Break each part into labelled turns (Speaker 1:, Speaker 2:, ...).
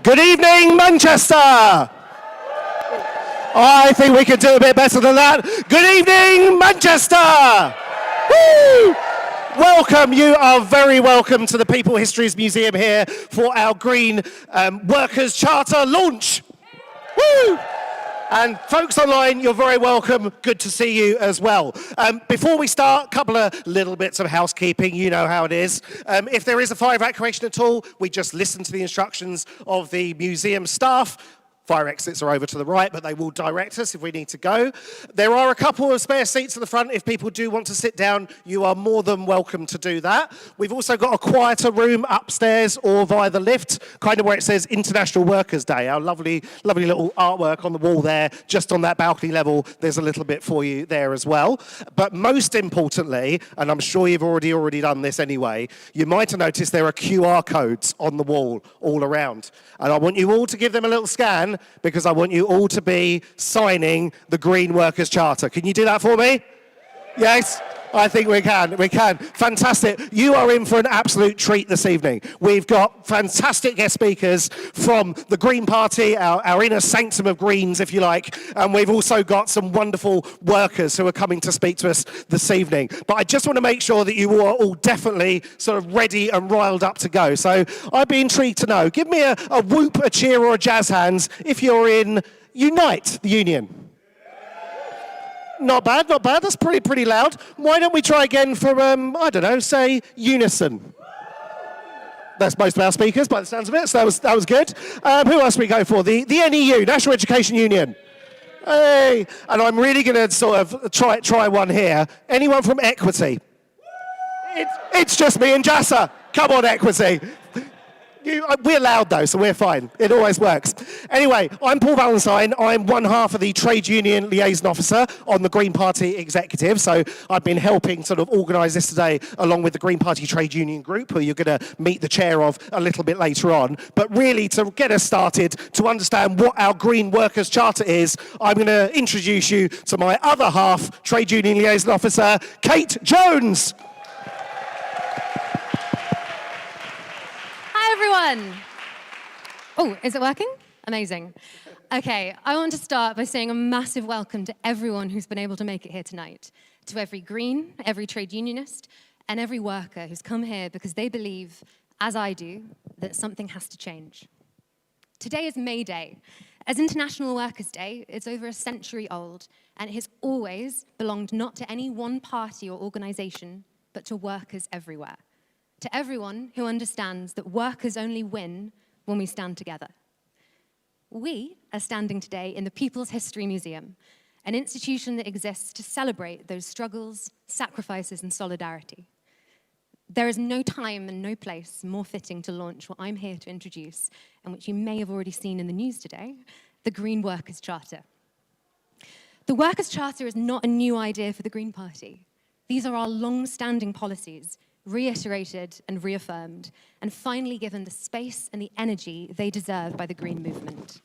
Speaker 1: Good evening, Manchester! I think we could do a bit better than that. Good evening, Manchester! Woo! Welcome, you are very welcome to the People Histories Museum here for our Green Workers' Charter launch. Woo! And folks online, you're very welcome. Good to see you as well. Before we start, a couple of little bits of housekeeping. You know how it is. If there is a fire evacuation at all, we just listen to the instructions of the museum staff. Fire exits are over to the right, but they will direct us if we need to go. There are a couple of spare seats at the front. If people do want to sit down, you are more than welcome to do that. We've also got a quieter room upstairs or via the lift, kind of where it says International Workers' Day. Our lovely, lovely little artwork on the wall there, just on that balcony level. There's a little bit for you there as well. But most importantly, and I'm sure you've already done this anyway, you might have noticed there are QR codes on the wall all around. And I want you all to give them a little scan, because I want you all to be signing the Green Workers' Charter. Can you do that for me? Yes? I think we can. Fantastic. You are in for an absolute treat this evening. We've got fantastic guest speakers from the Green Party, our inner sanctum of Greens, if you like, and we've also got some wonderful workers who are coming to speak to us this evening. But I just want to make sure that you are all definitely sort of ready and riled up to go. So I'd be intrigued to know. Give me a whoop, a cheer, or a jazz hands if you're in Unite, the union. Not bad. That's pretty loud. Why don't we try again for, I don't know, say Unison? That's most of our speakers by the sounds of it, so that was good. Who else we go for? The NEU, National Education Union. Hey, and I'm really going to sort of try one here. Anyone from Equity? It's just me and Jassa. Come on, Equity. We're loud though, so we're fine. It always works. Anyway, I'm Paul Valentine. I'm one half of the Trade Union Liaison Officer on the Green Party Executive. So I've been helping sort of organise this today along with the Green Party Trade Union Group, who you're going to meet the chair of a little bit later on. But really, to get us started, to understand what our Green Workers' Charter is, I'm going to introduce you to my other half, Trade Union Liaison Officer, Kate Jones.
Speaker 2: Everyone. Oh, is it working? Amazing. Okay, I want to start by saying a massive welcome to everyone who's been able to make it here tonight, to every Green, every trade unionist, and every worker who's come here because they believe, as I do, that something has to change. Today is May Day. As International Workers' Day, it's over a century old, and it has always belonged not to any one party or organization, but to workers everywhere. To everyone who understands that workers only win when we stand together. We are standing today in the People's History Museum, an institution that exists to celebrate those struggles, sacrifices, and solidarity. There is no time and no place more fitting to launch what I'm here to introduce, and which you may have already seen in the news today, the Green Workers' Charter. The Workers' Charter is not a new idea for the Green Party. These are our long-standing policies, reiterated and reaffirmed, and finally given the space and the energy they deserve by the Green movement.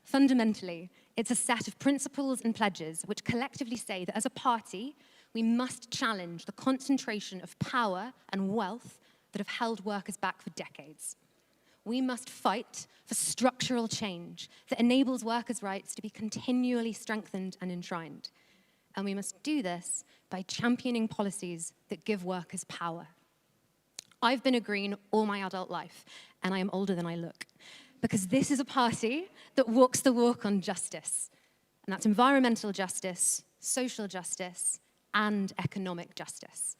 Speaker 2: Fundamentally, it's a set of principles and pledges which collectively say that as a party, we must challenge the concentration of power and wealth that have held workers back for decades. We must fight for structural change that enables workers' rights to be continually strengthened and enshrined. And we must do this by championing policies that give workers power. I've been a Green all my adult life, and I am older than I look, because this is a party that walks the walk on justice. And that's environmental justice, social justice, and economic justice.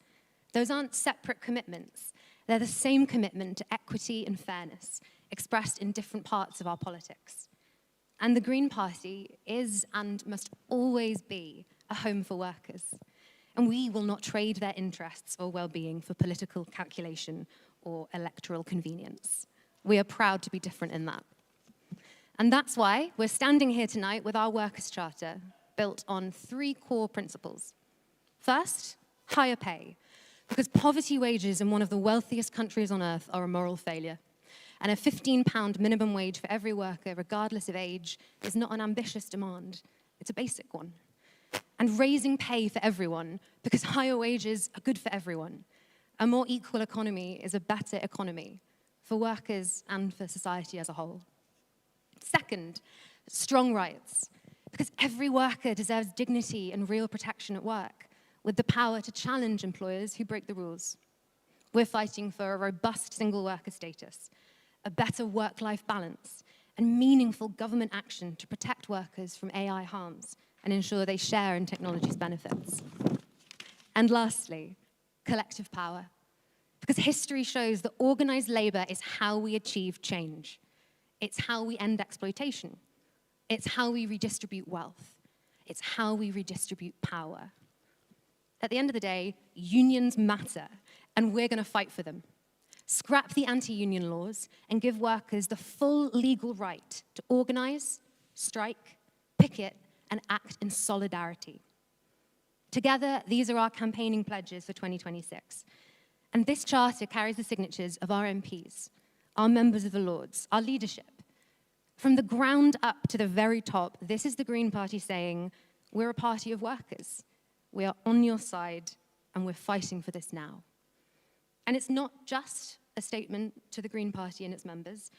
Speaker 2: Those aren't separate commitments. They're the same commitment to equity and fairness, expressed in different parts of our politics. And the Green Party is and must always be a home for workers. And we will not trade their interests or well-being for political calculation or electoral convenience. We are proud to be different in that. And that's why we're standing here tonight with our Workers' Charter, built on 3 core principles. First, higher pay, because poverty wages in one of the wealthiest countries on earth are a moral failure. And a £15 minimum wage for every worker, regardless of age, is not an ambitious demand. It's a basic one. And raising pay for everyone, because higher wages are good for everyone. A more equal economy is a better economy for workers and for society as a whole. Second, strong rights, because every worker deserves dignity and real protection at work, with the power to challenge employers who break the rules. We're fighting for a robust single worker status, a better work-life balance, and meaningful government action to protect workers from AI harms and ensure they share in technology's benefits. And lastly, collective power, because history shows that organized labor is how we achieve change. It's how we end exploitation. It's how we redistribute wealth. It's how we redistribute power. At the end of the day, unions matter, and we're going to fight for them. Scrap the anti-union laws and give workers the full legal right to organize, strike, picket, and act in solidarity. Together, these are our campaigning pledges for 2026. And this charter carries the signatures of our MPs, our members of the Lords, our leadership. From the ground up to the very top, this is the Green Party saying, we're a party of workers. We are on your side, and we're fighting for this now. And it's not just a statement to the Green Party and its members,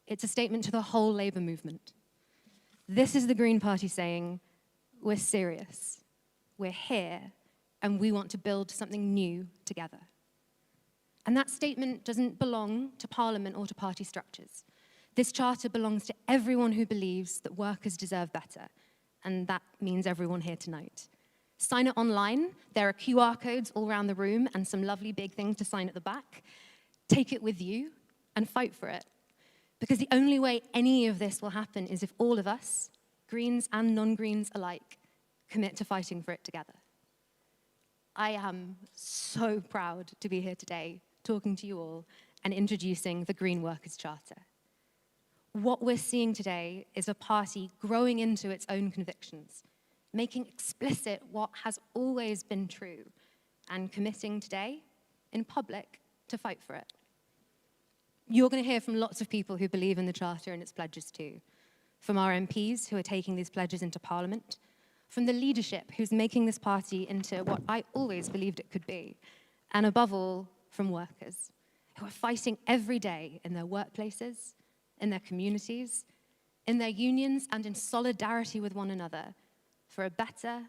Speaker 2: it's a statement to the whole Labour movement. This is the Green Party saying, we're serious, we're here, and we want to build something new together. And that statement doesn't belong to Parliament or to party structures. This charter belongs to everyone who believes that workers deserve better, and that means everyone here tonight. Sign it online. There are QR codes all around the room and some lovely big things to sign at the back. Take it with you and fight for it. Because the only way any of this will happen is if all of us, Greens and non-Greens alike, commit to fighting for it together. I am so proud to be here today, talking to you all and introducing the Green Workers' Charter. What we're seeing today is a party growing into its own convictions, making explicit what has always been true, and committing today, in public, to fight for it. You're going to hear from lots of people who believe in the Charter and its pledges too, from our MPs who are taking these pledges into Parliament, from the leadership who's making this party into what I always believed it could be, and above all, from workers who are fighting every day in their workplaces, in their communities, in their unions, and in solidarity with one another for a better,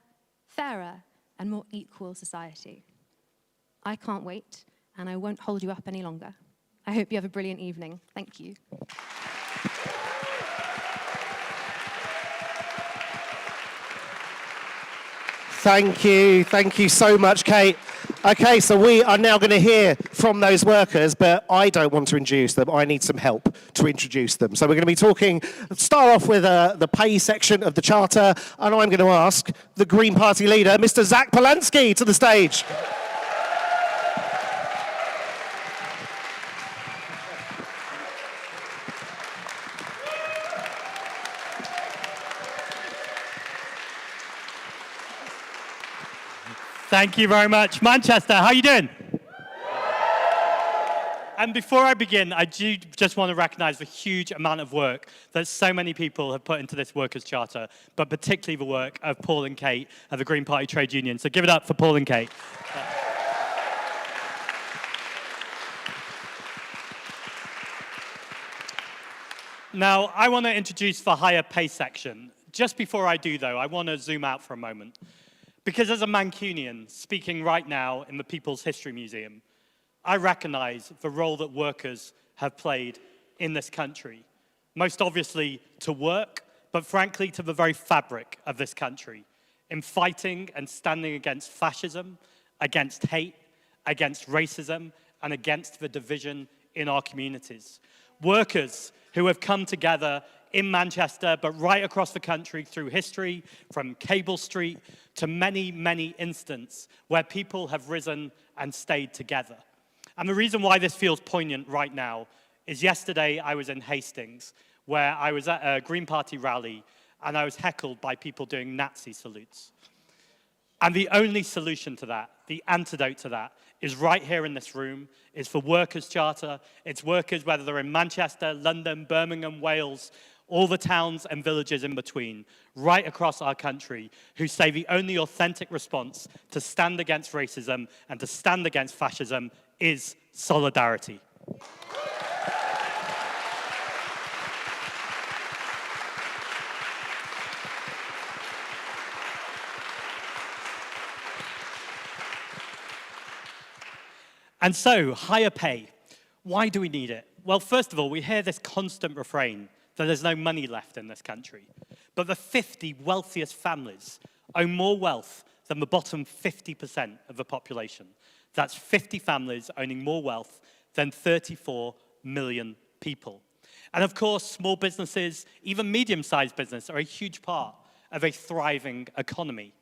Speaker 2: fairer, and more equal society. I can't wait, and I won't hold you up any longer. I hope you have a brilliant evening. Thank you.
Speaker 1: Thank you so much, Kate. Okay, so we are now going to hear from those workers, but I don't want to introduce them. I need some help to introduce them. So we're going to be start off with the pay section of the Charter, and I'm going to ask the Green Party leader, Mr. Zack Polanski, to the stage.
Speaker 3: Thank you very much. Manchester, how are you doing? And before I begin, I do just want to recognise the huge amount of work that so many people have put into this Workers' Charter, but particularly the work of Paul and Kate of the Green Party Trade Union. So give it up for Paul and Kate. Now, I want to introduce the higher pay section. Just before I do, though, I want to zoom out for a moment. Because as a Mancunian speaking right now in the People's History Museum, I recognise the role that workers have played in this country. Most obviously to work, but frankly to the very fabric of this country, in fighting and standing against fascism, against hate, against racism, and against the division in our communities. Workers who have come together in Manchester, but right across the country through history, from Cable Street to many, many instances where people have risen and stayed together. And the reason why this feels poignant right now is yesterday I was in Hastings, where I was at a Green Party rally, and I was heckled by people doing Nazi salutes. And the only solution to that, the antidote to that, is right here in this room, is for Workers' Charter. It's workers, whether they're in Manchester, London, Birmingham, Wales, all the towns and villages in between, right across our country, who say the only authentic response to stand against racism and to stand against fascism is solidarity. And so, higher pay. Why do we need it? Well, first of all, we hear this constant refrain that there's no money left in this country. But the 50 wealthiest families own more wealth than the bottom 50% of the population. That's 50 families owning more wealth than 34 million people. And of course, small businesses, even medium-sized business, are a huge part of a thriving economy.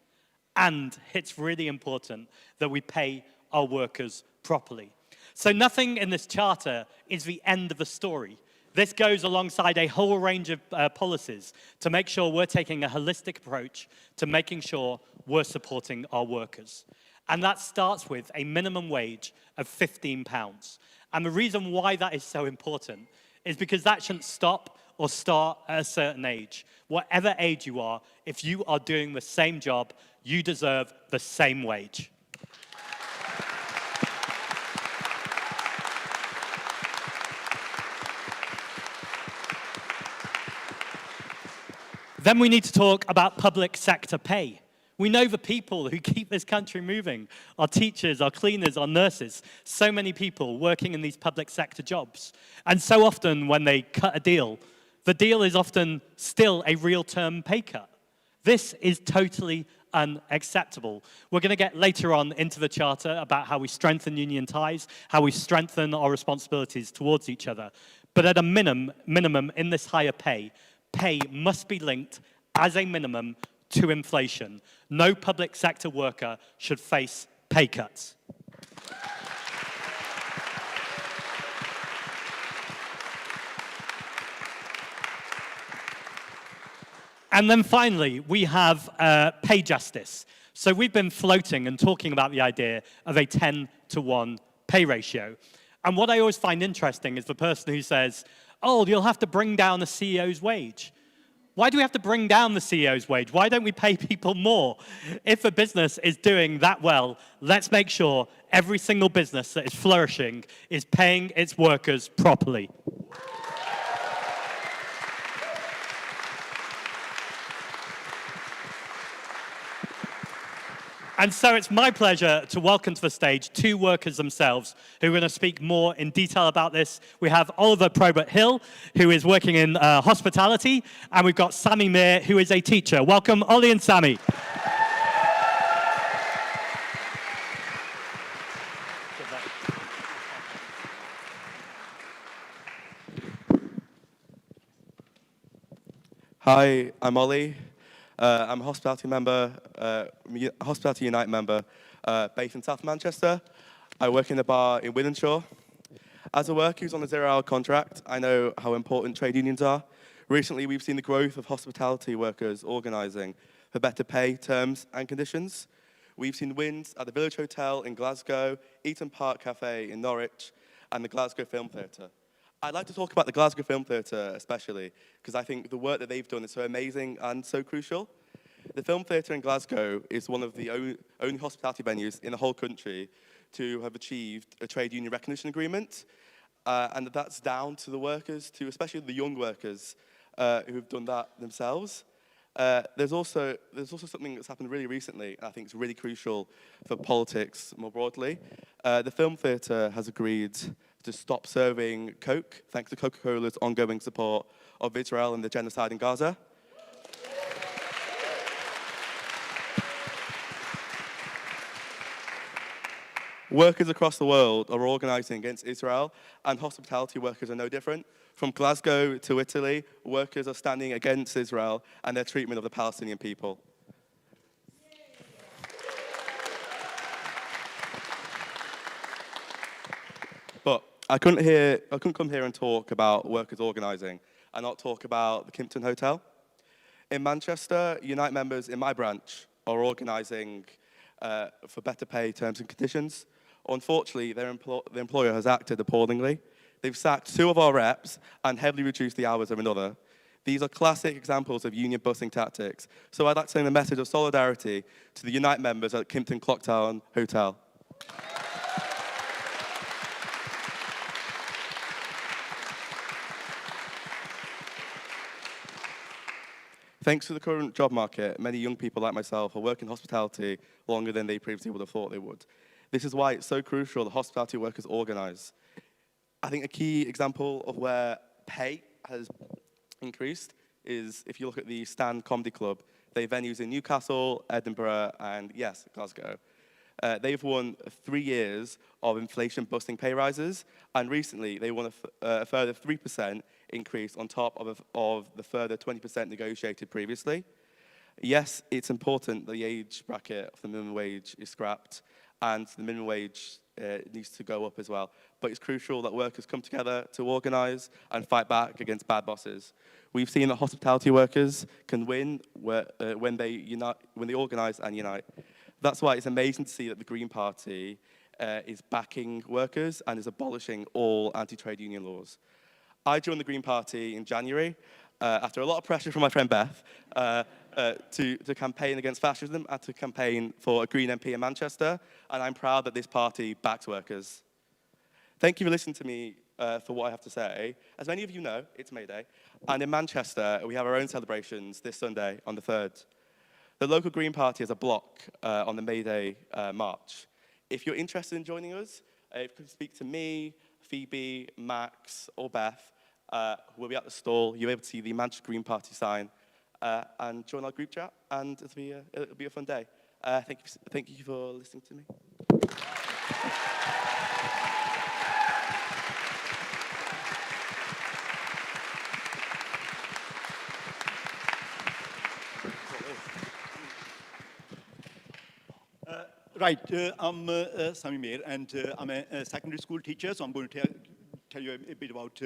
Speaker 3: And it's really important that we pay our workers properly. So nothing in this charter is the end of the story. This goes alongside a whole range of policies to make sure we're taking a holistic approach to making sure we're supporting our workers. And that starts with a minimum wage of £15. And the reason why that is so important is because that shouldn't stop or start at a certain age. Whatever age you are, if you are doing the same job, you deserve the same wage. Then we need to talk about public sector pay. We know the people who keep this country moving, our teachers, our cleaners, our nurses, so many people working in these public sector jobs. And so often when they cut a deal, the deal is often still a real-term pay cut. This is totally unacceptable. We're going to get later on into the charter about how we strengthen union ties, how we strengthen our responsibilities towards each other. But at a minimum in this higher pay must be linked as a minimum to inflation. No public sector worker should face pay cuts. And then finally, we have pay justice. So we've been floating and talking about the idea of a 10-to-1 pay ratio. And what I always find interesting is the person who says, oh, you'll have to bring down the CEO's wage. Why do we have to bring down the CEO's wage? Why don't we pay people more? If a business is doing that well, let's make sure every single business that is flourishing is paying its workers properly. And so it's my pleasure to welcome to the stage two workers themselves who are going to speak more in detail about this. We have Oliver Probert-Hill, who is working in hospitality, and we've got Sammy Meir, who is a teacher. Welcome, Ollie and Sammy.
Speaker 4: Hi, I'm Ollie. I'm a hospitality member, Hospitality Unite member, based in South Manchester. I work in a bar in Wythenshawe. As a worker who's on a 0-hour contract, I know how important trade unions are. Recently, we've seen the growth of hospitality workers organising for better pay, terms, and conditions. We've seen wins at the Village Hotel in Glasgow, Eaton Park Cafe in Norwich, and the Glasgow Film Theatre. I'd like to talk about the Glasgow Film Theatre especially, because I think the work that they've done is so amazing and so crucial. The Film Theatre in Glasgow is one of the only hospitality venues in the whole country to have achieved a trade union recognition agreement, and that's down to the workers, to especially the young workers who've done that themselves. There's also something that's happened really recently, and I think it's really crucial for politics more broadly. The Film Theatre has agreed to stop serving Coke, thanks to Coca-Cola's ongoing support of Israel and the genocide in Gaza. Workers across the world are organising against Israel, and hospitality workers are no different. From Glasgow to Italy, workers are standing against Israel and their treatment of the Palestinian people. But I couldn't come here and talk about workers organising and not talk about the Kimpton Hotel. In Manchester, Unite members in my branch are organising for better pay, terms and conditions. Unfortunately, the employer has acted appallingly. They've sacked 2 of our reps and heavily reduced the hours of another. These are classic examples of union busing tactics. So I'd like to send a message of solidarity to the Unite members at Kimpton Clocktown Hotel. Thanks to the current job market, many young people like myself are working hospitality longer than they previously would have thought they would. This is why it's so crucial that hospitality workers organise. I think a key example of where pay has increased is if you look at the Stand Comedy Club. They have venues in Newcastle, Edinburgh, and yes, Glasgow. They've won 3 years of inflation-busting pay rises, and recently they won a further 3% increase on top of the further 20% negotiated previously. Yes, it's important that the age bracket of the minimum wage is scrapped, and the minimum wage needs to go up as well. But it's crucial that workers come together to organise and fight back against bad bosses. We've seen that hospitality workers can win when they organise and unite. That's why it's amazing to see that the Green Party is backing workers and is abolishing all anti-trade union laws. I joined the Green Party in January after a lot of pressure from my friend Beth to campaign against fascism and to campaign for a Green MP in Manchester, and I'm proud that this party backs workers. Thank you for listening to me for what I have to say. As many of you know, it's May Day, and in Manchester, we have our own celebrations this Sunday on the 3rd. The local Green Party has a block on the May Day march. If you're interested in joining us, you can speak to me, Phoebe, Max, or Beth. We'll be at the stall. You'll be able to see the Manchester Green Party sign and join our group chat, and it'll be a fun day. Thank you for listening to me.
Speaker 5: Right, I'm Sami Mir, and I'm a secondary school teacher, so I'm going to tell you a bit about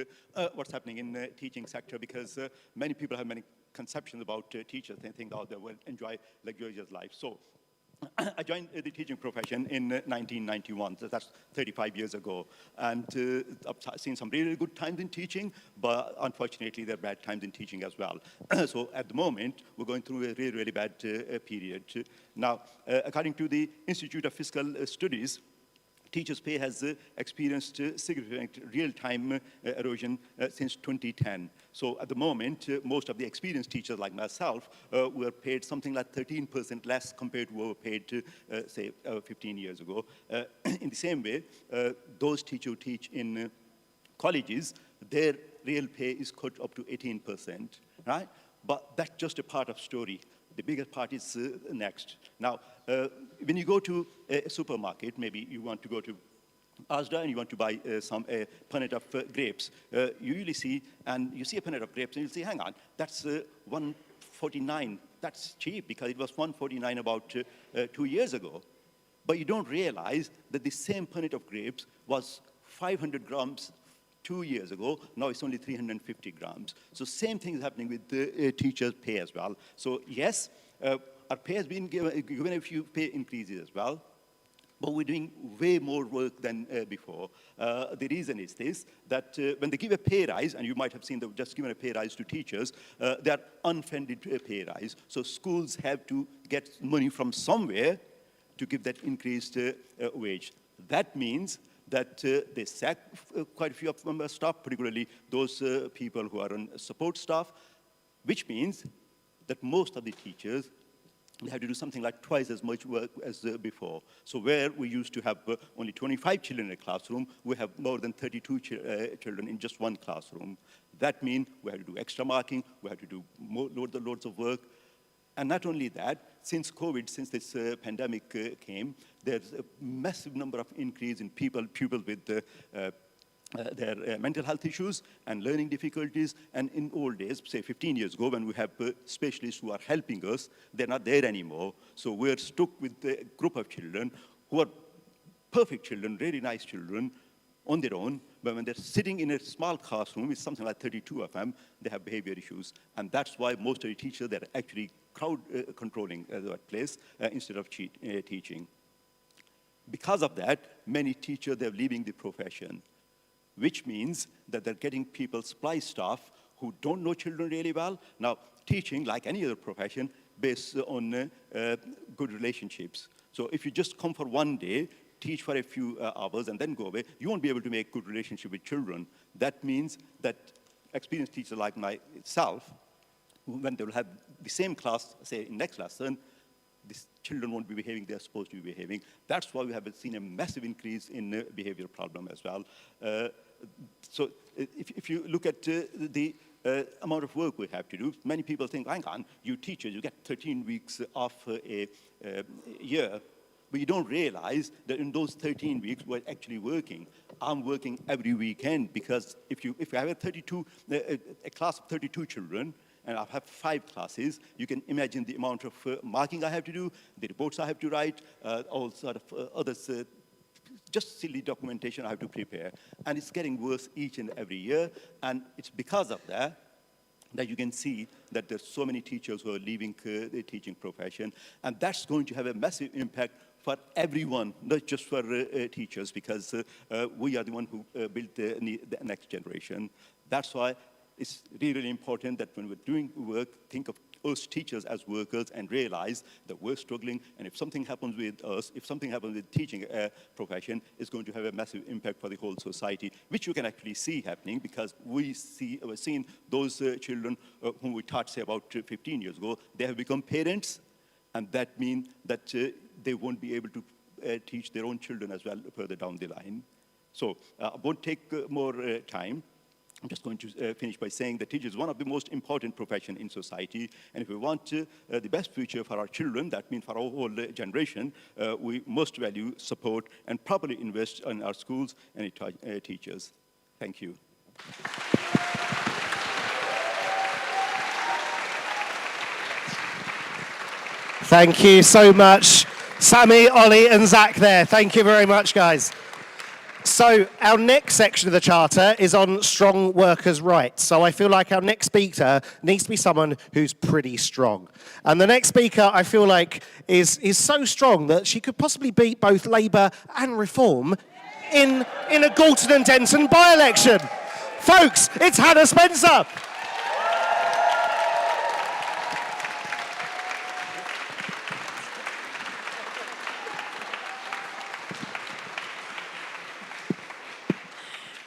Speaker 5: what's happening in the teaching sector, because many people have many conceptions about teachers. They think, oh, they will enjoy luxurious life. So I joined the teaching profession in 1991, so that's 35 years ago. And I've seen some really good times in teaching, but unfortunately there are bad times in teaching as well. So at the moment, we're going through a really, really bad period. Now, according to the Institute of Fiscal Studies, teachers' pay has experienced significant real-time erosion since 2010. So at the moment, most of the experienced teachers like myself were paid something like 13% less compared to what were paid, say, 15 years ago. In the same way, those teachers who teach in colleges, their real pay is cut up to 18%, right? But that's just a part of the story. The bigger part is next. Now, when you go to a supermarket, maybe you want to go to Asda and you want to buy a punnet of grapes. You usually see, and you see a punnet of grapes, and you'll say, hang on, that's $1.49. That's cheap, because it was $1.49 about 2 years ago. But you don't realize that the same punnet of grapes was 500 grams 2 years ago. Now it's only 350 grams. So same thing is happening with the teachers' pay as well. So yes, our pay has been given a few pay increases as well, but we're doing way more work than before. The reason is this, that when they give a pay rise, and you might have seen they've just given a pay rise to teachers, they're unfunded pay rise. So schools have to get money from somewhere to give that increased wage. That means that they sack quite a few of them staff, particularly those people who are on support staff, which means that most of the teachers, they have to do something like twice as much work as before. So where we used to have only 25 children in a classroom, we have more than 32 children in just one classroom. That means we have to do extra marking, we have to do loads of work. And not only that, since COVID, since this pandemic came, there's a massive number of increase in pupils with their mental health issues and learning difficulties. And in old days, say 15 years ago, when we have specialists who are helping us, they're not there anymore. So we're stuck with a group of children who are perfect children, really nice children, on their own, but when they're sitting in a small classroom with something like 32 of them, they have behavior issues. And that's why most of the teachers, they're actually crowd controlling that place instead of teaching. Because of that, many teachers, they're leaving the profession, which means that they're getting people, supply staff, who don't know children really well. Now, teaching, like any other profession, based on good relationships. So if you just come for one day, teach for a few hours and then go away, you won't be able to make good relationship with children. That means that experienced teachers like myself, when they will have the same class, say in next lesson, these children won't be behaving they're supposed to be behaving. That's why we have seen a massive increase in behavioral problem as well. So if you look at the amount of work we have to do, many people think, hang on, you teachers, you get 13 weeks off a year. But you don't realize that in those 13 weeks, we're actually working. I'm working every weekend because if I have a class of 32 children, and I have 5 classes, you can imagine the amount of marking I have to do, the reports I have to write, all sort of others, just silly documentation I have to prepare. And it's getting worse each and every year. And it's because of that you can see that there's so many teachers who are leaving the teaching profession. And that's going to have a massive impact for everyone, not just for teachers, because we are the one who build the next generation. That's why it's really important that when we're doing work, think of us teachers as workers and realize that we're struggling, and if something happens with us, if something happens with teaching profession, it's going to have a massive impact for the whole society, which you can actually see happening because we've seen those children whom we taught, say, about 15 years ago, they have become parents, and that means that they won't be able to teach their own children as well further down the line. So I won't take more time. I'm just going to finish by saying that teachers is one of the most important professions in society. And if we want the best future for our children, that means for our whole generation, we must value, support, and properly invest in our schools and teachers. Thank you.
Speaker 1: Thank you so much, Sammy, Ollie, and Zack there. Thank you very much, guys. So our next section of the charter is on strong workers' rights. So I feel like our next speaker needs to be someone who's pretty strong. And the next speaker, I feel like, is so strong that she could possibly beat both Labour and Reform in a Galton and Denton by-election. Folks, it's Hannah Spencer.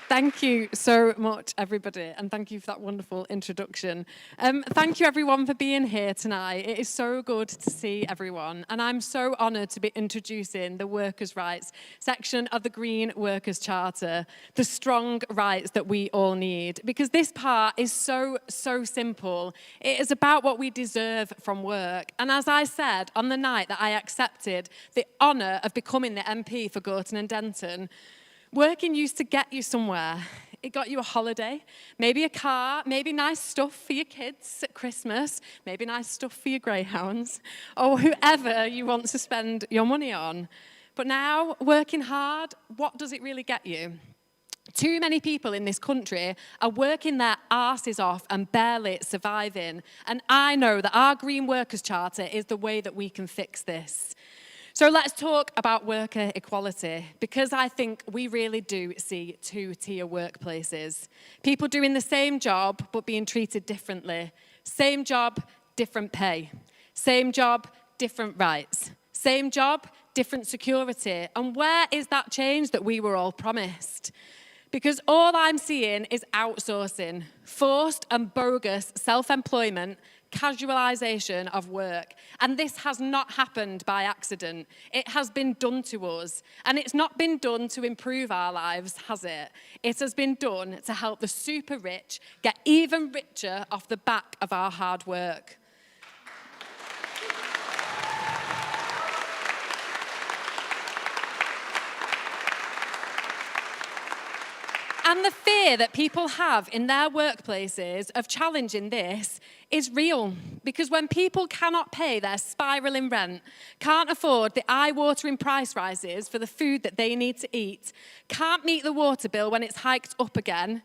Speaker 6: Thank you so much, everybody, and thank you for that wonderful introduction. Thank you, everyone, for being here tonight. It is so good to see everyone, and I'm so honoured to be introducing the workers' rights section of the Green Workers' Charter, the strong rights that we all need, because this part is so simple. It is about what we deserve from work, and as I said on the night that I accepted the honour of becoming the MP for Gorton and Denton, working used to get you somewhere. It got you a holiday, maybe a car, maybe nice stuff for your kids at Christmas, maybe nice stuff for your greyhounds, or whoever you want to spend your money on. But now, working hard, what does it really get you? Too many people in this country are working their arses off and barely surviving. And I know that our Green Workers' Charter is the way that we can fix this. So let's talk about worker equality, because I think we really do see two-tier workplaces. People doing the same job, but being treated differently. Same job, different pay. Same job, different rights. Same job, different security. And where is that change that we were all promised? Because all I'm seeing is outsourcing, forced and bogus self-employment, casualisation of work. And this has not happened by accident. It has been done to us. And it's not been done to improve our lives, has it? It has been done to help the super rich get even richer off the back of our hard work. And the fear that people have in their workplaces of challenging this is real. Because when people cannot pay their spiralling rent, can't afford the eye-watering price rises for the food that they need to eat, can't meet the water bill when it's hiked up again,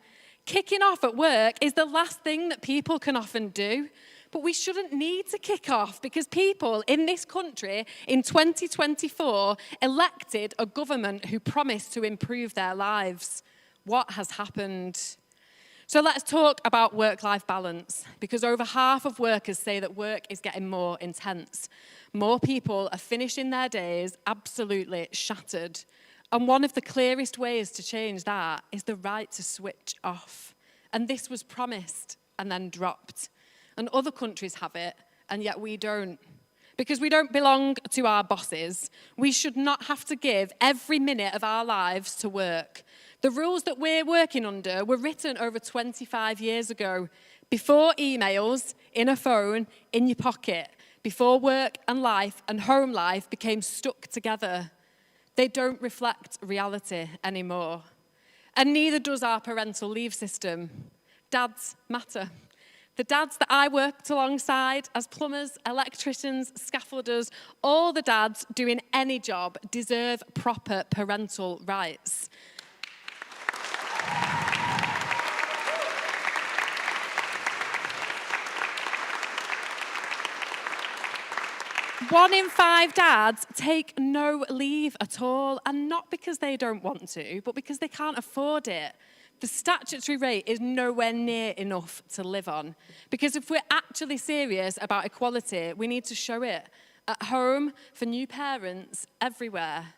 Speaker 6: kicking off at work is the last thing that people can often do. But we shouldn't need to kick off because people in this country in 2024 elected a government who promised to improve their lives. What has happened? So let's talk about work-life balance, because over half of workers say that work is getting more intense. More people are finishing their days absolutely shattered. And one of the clearest ways to change that is the right to switch off. And this was promised and then dropped. And other countries have it, and yet we don't. because we don't belong to our bosses. We should not have to give every minute of our lives to work. The rules that we're working under were written over 25 years ago, before emails, in a phone, in your pocket, before work and life and home life became stuck together. They don't reflect reality anymore. And neither does our parental leave system. Dads matter. The dads that I worked alongside as plumbers, electricians, scaffolders, all the dads doing any job deserve proper parental rights. One in 5 dads take no leave at all, and not because they don't want to, but because they can't afford it. The statutory rate is nowhere near enough to live on. Because if we're actually serious about equality, we need to show it at home, for new parents, everywhere.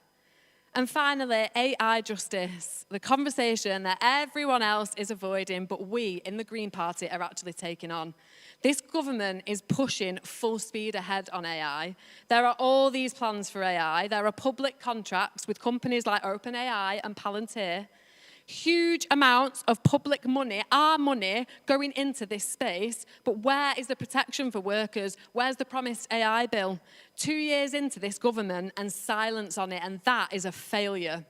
Speaker 6: And finally, AI justice, the conversation that everyone else is avoiding, but we in the Green Party are actually taking on. This government is pushing full speed ahead on AI. There are all these plans for AI. There are public contracts with companies like OpenAI and Palantir. Huge amounts of public money, our money, going into this space, but where is the protection for workers? Where's the promised AI bill? 2 years into this government and silence on it, and that is a failure.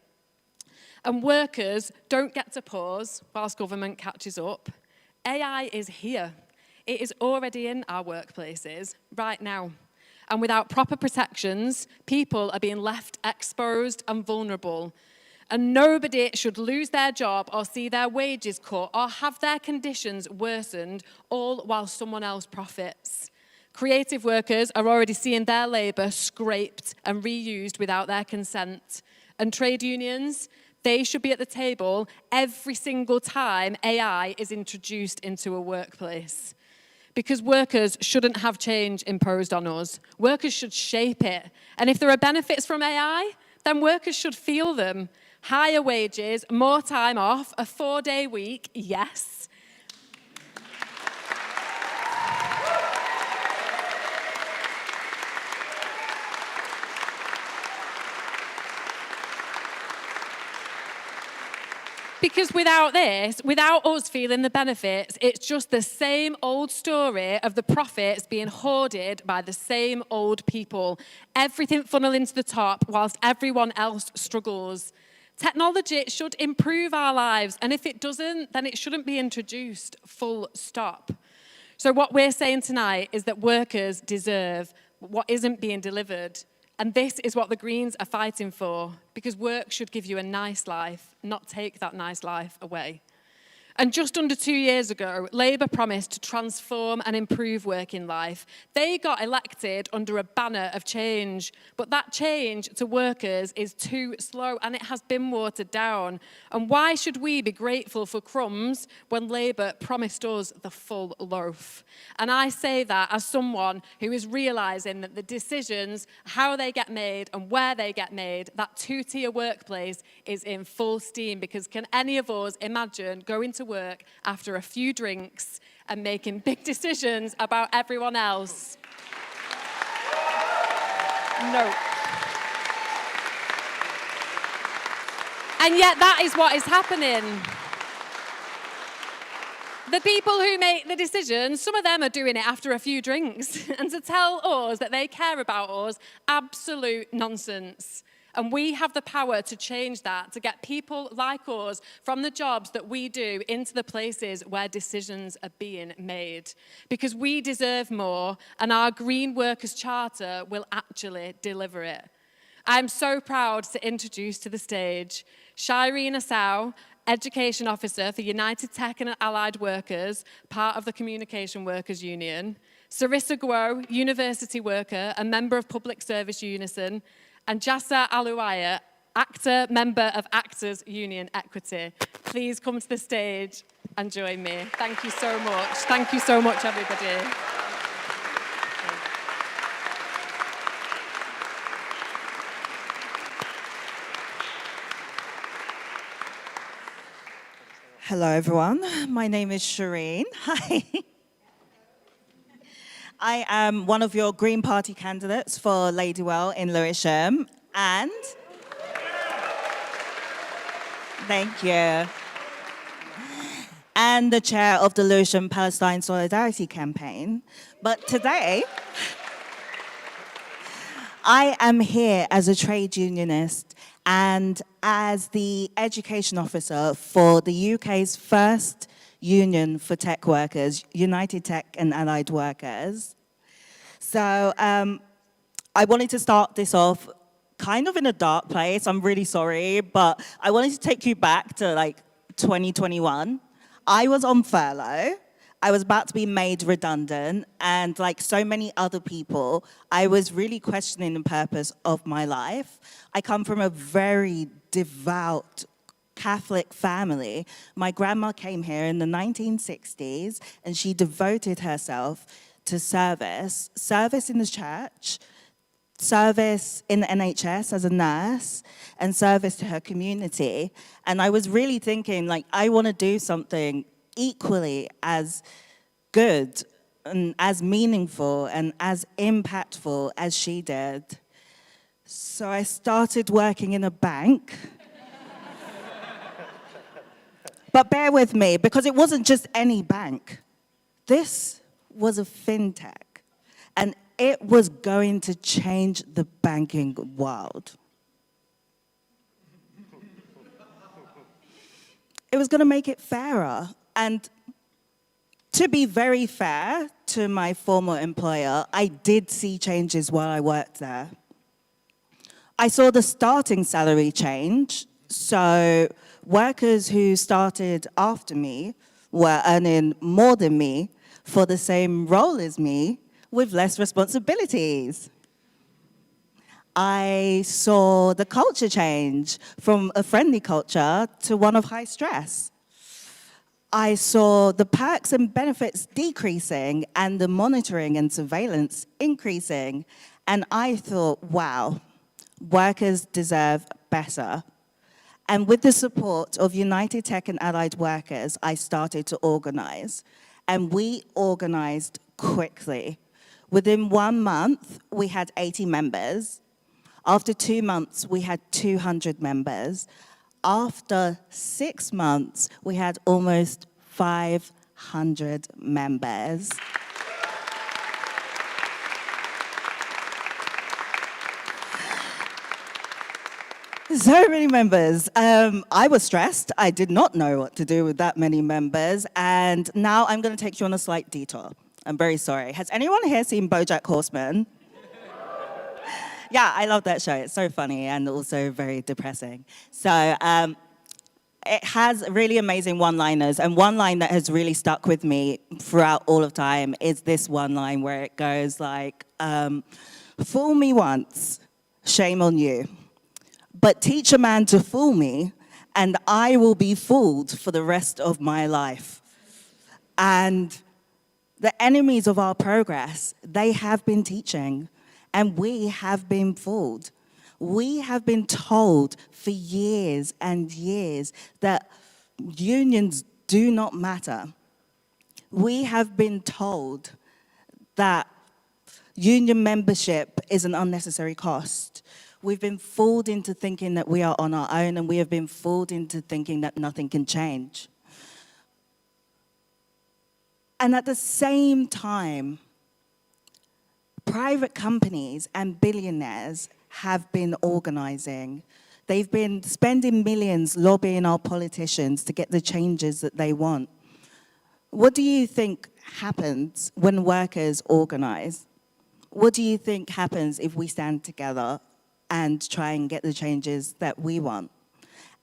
Speaker 6: And workers don't get to pause whilst government catches up. AI is here. It is already in our workplaces right now. And without proper protections, people are being left exposed and vulnerable. And nobody should lose their job or see their wages cut or have their conditions worsened, all while someone else profits. Creative workers are already seeing their labour scraped and reused without their consent. And trade unions, they should be at the table every single time AI is introduced into a workplace. Because workers shouldn't have change imposed on us. Workers should shape it. And if there are benefits from AI, then workers should feel them. Higher wages, more time off, a 4-day week, yes. Because without this, without us feeling the benefits, it's just the same old story of the profits being hoarded by the same old people. Everything funneling to the top whilst everyone else struggles. Technology should improve our lives, and if it doesn't, then it shouldn't be introduced, full stop. So what we're saying tonight is that workers deserve what isn't being delivered. And this is what the Greens are fighting for, because work should give you a nice life, not take that nice life away. And just under 2 years ago, Labour promised to transform and improve working life. They got elected under a banner of change, but that change to workers is too slow and it has been watered down. And why should we be grateful for crumbs when Labour promised us the full loaf? And I say that as someone who is realising that the decisions, how they get made and where they get made, that two-tier workplace is in full steam, because can any of us imagine going to work after a few drinks and making big decisions about everyone else? No. And yet that is what is happening. The people who make the decisions, some of them are doing it after a few drinks. And to tell us that they care about us, absolute nonsense. And we have the power to change that, to get people like us from the jobs that we do into the places where decisions are being made. Because we deserve more, and our Green Workers' Charter will actually deliver it. I'm so proud to introduce to the stage Shireen Asau, Education Officer for United Tech and Allied Workers, part of the Communication Workers Union, Sarissa Guo, University Worker, a member of Public Service Unison, and Jassa Aluaya, actor, member of Actors Union Equity. Please come to the stage and join me. Thank you so much. Thank you so much, everybody.
Speaker 7: Hello, everyone. My name is Shireen. Hi. I am one of your Green Party candidates for Ladywell in Lewisham, and thank you. And the chair of the Lewisham Palestine Solidarity Campaign. But today, I am here as a trade unionist and as the education officer for the UK's first union for tech workers, United Tech and Allied Workers. So I wanted to start this off kind of in a dark place. I'm really sorry, but I wanted to take you back to like 2021. I was on furlough. I was about to be made redundant, and like so many other people, I was really questioning the purpose of my life. I come from a very devout Catholic family. My grandma came here in the 1960s, and she devoted herself to service in the church, service in the NHS as a nurse, and service to her community. And I was really thinking, like, I want to do something equally as good and as meaningful and as impactful as she did. So I started working in a bank. But bear with me, because it wasn't just any bank. This was a fintech, and it was going to change the banking world. It was going to make it fairer. And to be very fair to my former employer, I did see changes while I worked there. I saw the starting salary change, so workers who started after me were earning more than me for the same role as me with less responsibilities. I saw the culture change from a friendly culture to one of high stress. I saw the perks and benefits decreasing and the monitoring and surveillance increasing. And I thought, wow, workers deserve better. And with the support of United Tech and Allied Workers, I started to organize. And we organized quickly. Within 1 month, we had 80 members. After 2 months, we had 200 members. After 6 months, we had almost 500 members. So many members. I was stressed. I did not know what to do with that many members. And now I'm going to take you on a slight detour. I'm very sorry. Has anyone here seen BoJack Horseman? Yeah, I love that show. It's so funny and also very depressing. So it has really amazing one-liners. And one line that has really stuck with me throughout all of time is this one line where it goes like, fool me once, shame on you. But teach a man to fool me, and I will be fooled for the rest of my life. And the enemies of our progress, they have been teaching, and we have been fooled. We have been told for years and years that unions do not matter. We have been told that union membership is an unnecessary cost. We've been fooled into thinking that we are on our own, and we have been fooled into thinking that nothing can change. And at the same time, private companies and billionaires have been organizing. They've been spending millions lobbying our politicians to get the changes that they want. What do you think happens when workers organize? What do you think happens if we stand together and try and get the changes that we want?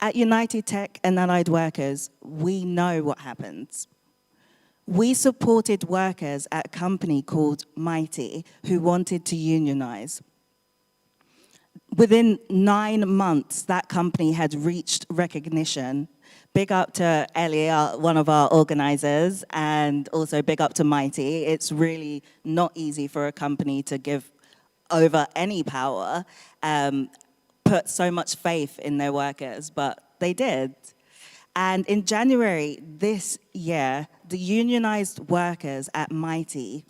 Speaker 7: At United Tech and Allied Workers, we know what happens. We supported workers at a company called Mighty who wanted to unionize. Within 9 months, that company had reached recognition. Big up to Ellie, one of our organizers, and also big up to Mighty. It's really not easy for a company to give over any power, put so much faith in their workers, but they did. And in January this year, the unionized workers at Mighty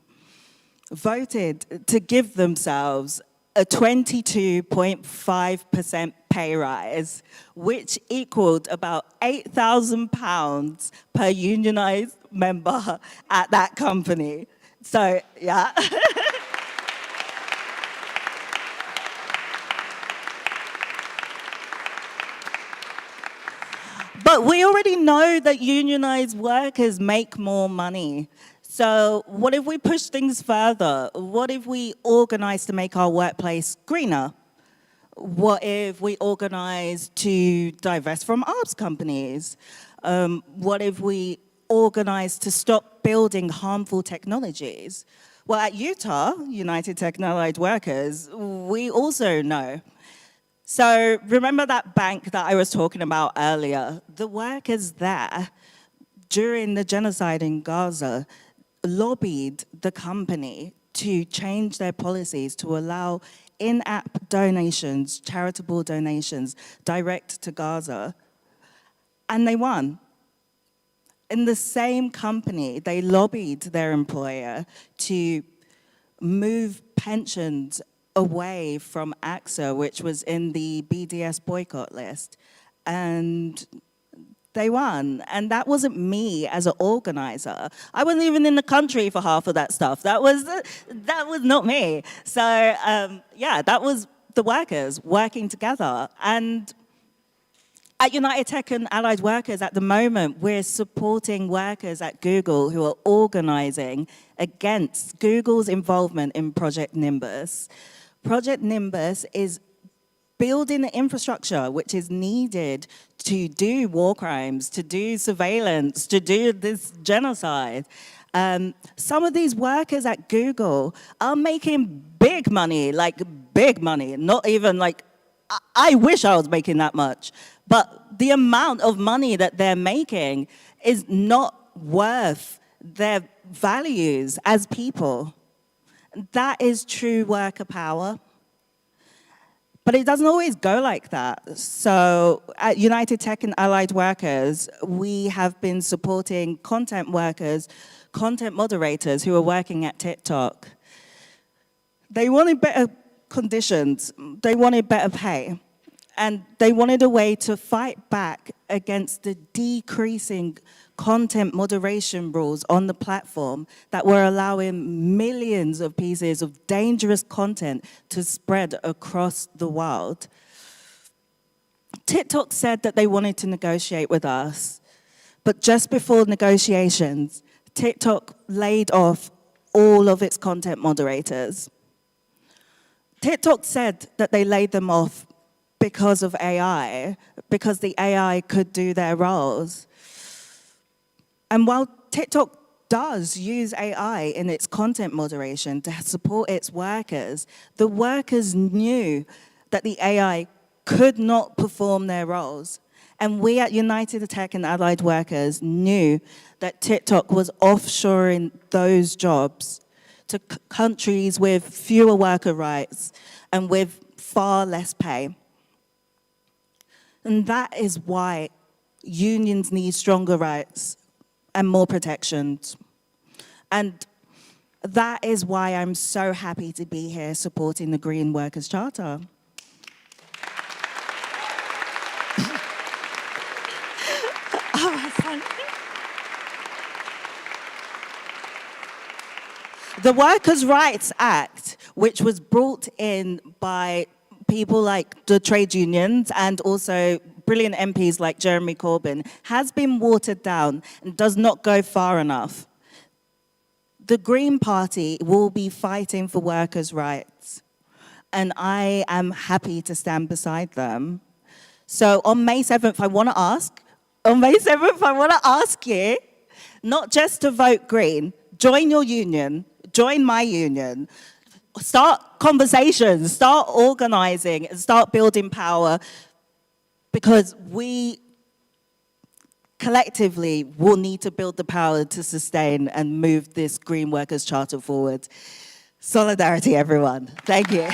Speaker 7: voted to give themselves a 22.5% pay rise, which equaled about £8,000 per unionized member at that company. So, yeah. But we already know that unionized workers make more money. So what if we push things further? What if we organize to make our workplace greener? What if we organize to divest from arms companies? What if we organize to stop building harmful technologies? Well, at Utah, United Tech and Allied Workers, we also know. So remember that bank that I was talking about earlier? The workers there, during the genocide in Gaza, lobbied the company to change their policies to allow in-app donations, charitable donations, direct to Gaza. And they won. In the same company, they lobbied their employer to move pensions away from AXA, which was in the BDS boycott list. And they won. And that wasn't me as an organizer. I wasn't even in the country for half of that stuff. That was not me. So yeah, that was the workers working together. And at United Tech and Allied Workers at the moment, we're supporting workers at Google who are organizing against Google's involvement in Project Nimbus. Project Nimbus is building the infrastructure which is needed to do war crimes, to do surveillance, to do this genocide. Some of these workers at Google are making big money, not even like, I wish I was making that much, but the amount of money that they're making is not worth their values as people. That is true worker power. But it doesn't always go like that. So at United Tech and Allied Workers, we have been supporting content workers, content moderators who are working at TikTok. They wanted better conditions, they wanted better pay, and they wanted a way to fight back against the decreasing content moderation rules on the platform that were allowing millions of pieces of dangerous content to spread across the world. TikTok said that they wanted to negotiate with us, but just before negotiations, TikTok laid off all of its content moderators. TikTok said that they laid them off because of AI, because the AI could do their roles. And while TikTok does use AI in its content moderation to support its workers, the workers knew that the AI could not perform their roles. And we at United Tech and Allied Workers knew that TikTok was offshoring those jobs to countries with fewer worker rights and with far less pay. And that is why unions need stronger rights and more protections. And that is why I'm so happy to be here supporting the Green Workers' Charter. The Workers' Rights Act, which was brought in by people like the trade unions and also brilliant MPs like Jeremy Corbyn, has been watered down and does not go far enough. The Green Party will be fighting for workers' rights, and I am happy to stand beside them. So on May 7th, I want to ask you, not just to vote Green, join your union, join my union, start conversations, start organizing, and start building power, because we collectively will need to build the power to sustain and move this Green Workers' Charter forward. Solidarity, everyone. Thank you.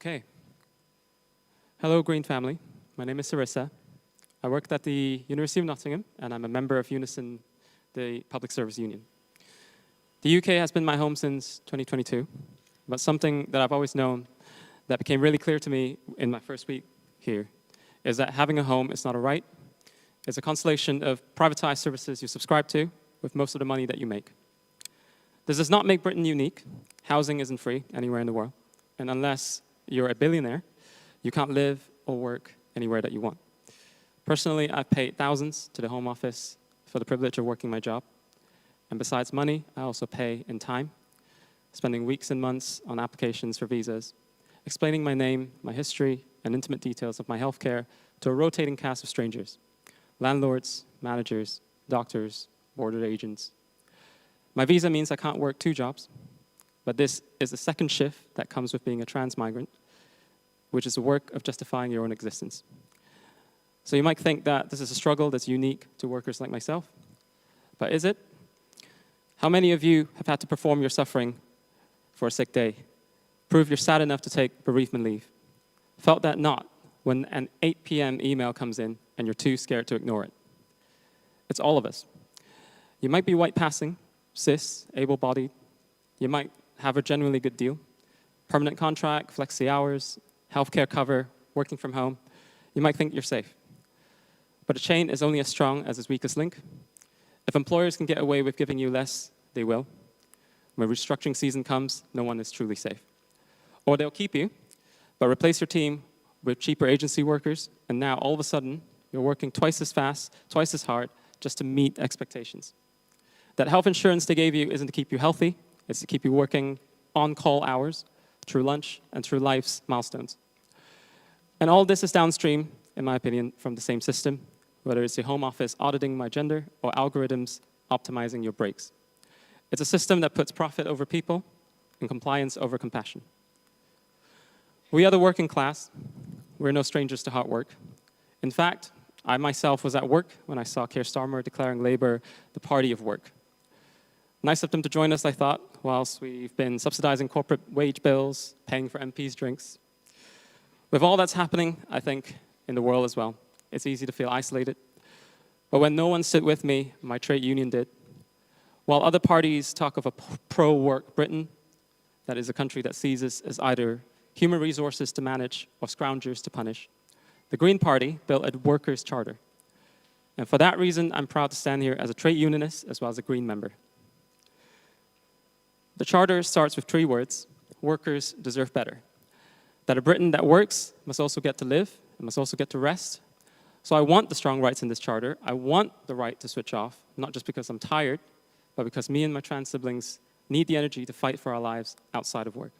Speaker 8: Okay. Hello, Green family. My name is Sarissa. I work at the University of Nottingham, and I'm a member of Unison, the Public Service Union. The UK has been my home since 2022, but something that I've always known that became really clear to me in my first week here is that having a home is not a right. It's a constellation of privatized services you subscribe to with most of the money that you make. This does not make Britain unique. Housing isn't free anywhere in the world. And unless you're a billionaire, you can't live or work anywhere that you want. Personally, I've paid thousands to the Home Office for the privilege of working my job. And besides money, I also pay in time, spending weeks and months on applications for visas, explaining my name, my history, and intimate details of my healthcare to a rotating cast of strangers, landlords, managers, doctors, border agents. My visa means I can't work 2 jobs, but this is the second shift that comes with being a trans migrant, which is the work of justifying your own existence. So you might think that this is a struggle that's unique to workers like myself, but is it? How many of you have had to perform your suffering for a sick day? Prove you're sad enough to take bereavement leave? Felt that knot when an 8 p.m. email comes in and you're too scared to ignore it? It's all of us. You might be white passing, cis, able-bodied. You might have a genuinely good deal. Permanent contract, flexi hours, healthcare cover, working from home. You might think you're safe. But a chain is only as strong as its weakest link. If employers can get away with giving you less, they will. When restructuring season comes, no one is truly safe. Or they'll keep you, but replace your team with cheaper agency workers, and now all of a sudden, you're working twice as fast, twice as hard, just to meet expectations. That health insurance they gave you isn't to keep you healthy, it's to keep you working on-call hours, through lunch, and through life's milestones. And all this is downstream, in my opinion, from the same system, whether it's the Home Office auditing my gender or algorithms optimizing your breaks. It's a system that puts profit over people and compliance over compassion. We are the working class. We're no strangers to hard work. In fact, I myself was at work when I saw Keir Starmer declaring Labour the party of work. Nice of them to join us, I thought, whilst we've been subsidizing corporate wage bills, paying for MPs' drinks. With all that's happening, I think, in the world as well, it's easy to feel isolated. But when no one stood with me, my trade union did. While other parties talk of a pro-work Britain, that is a country that sees us as either human resources to manage or scroungers to punish, the Green Party built a workers' charter. And for that reason, I'm proud to stand here as a trade unionist as well as a Green member. The charter starts with 3 words: workers deserve better. That a Britain that works must also get to live and must also get to rest. So I want the strong rights in this charter. I want the right to switch off, not just because I'm tired, but because me and my trans siblings need the energy to fight for our lives outside of work.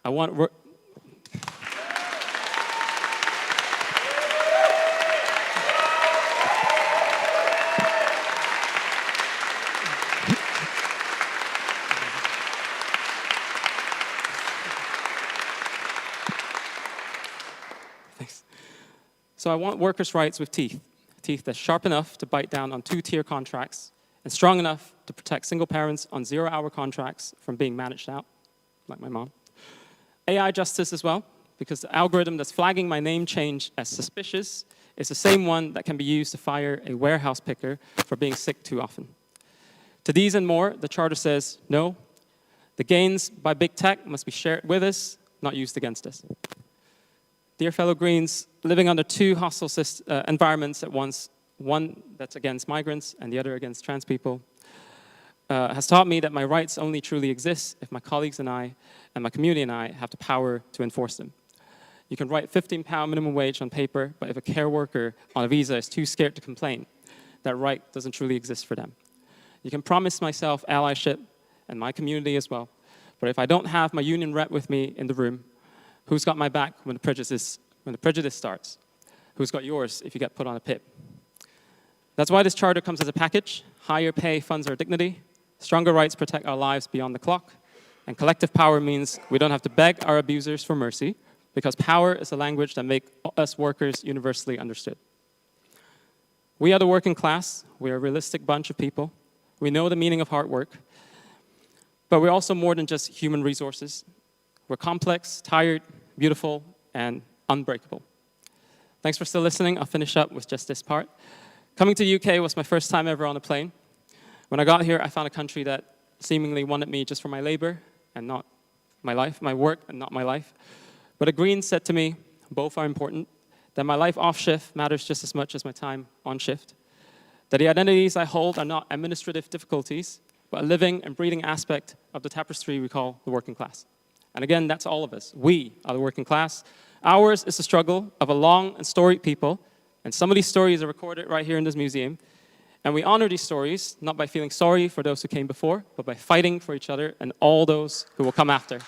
Speaker 8: I want work. Thanks. So I want workers' rights with teeth that's sharp enough to bite down on 2-tier contracts and strong enough to protect single parents on 0-hour contracts from being managed out, like my mom. AI justice as well, because the algorithm that's flagging my name change as suspicious is the same one that can be used to fire a warehouse picker for being sick too often. To these and more, the charter says, no, the gains by big tech must be shared with us, not used against us. Dear fellow Greens, living under 2 hostile environments at once, one that's against migrants and the other against trans people, has taught me that my rights only truly exist if my colleagues and I, and my community and I, have the power to enforce them. You can write £15 minimum wage on paper, but if a care worker on a visa is too scared to complain, that right doesn't truly exist for them. You can promise myself allyship, and my community as well, but if I don't have my union rep with me in the room, who's got my back when the prejudice starts? Who's got yours if you get put on a pip? That's why this charter comes as a package. Higher pay funds our dignity. Stronger rights protect our lives beyond the clock. And collective power means we don't have to beg our abusers for mercy, because power is a language that makes us workers universally understood. We are the working class. We are a realistic bunch of people. We know the meaning of hard work. But we're also more than just human resources. We're complex, tired, beautiful, and unbreakable. Thanks for still listening. I'll finish up with just this part. Coming to the UK was my first time ever on a plane. When I got here, I found a country that seemingly wanted me just for my labor and not my life, my work and not my life. But a Green said to me, both are important, that my life off shift matters just as much as my time on shift, that the identities I hold are not administrative difficulties, but a living and breathing aspect of the tapestry we call the working class. And again, that's all of us. We are the working class. Ours is the struggle of a long and storied people, and some of these stories are recorded right here in this museum. And we honor these stories, not by feeling sorry for those who came before, but by fighting for each other and all those who will come after.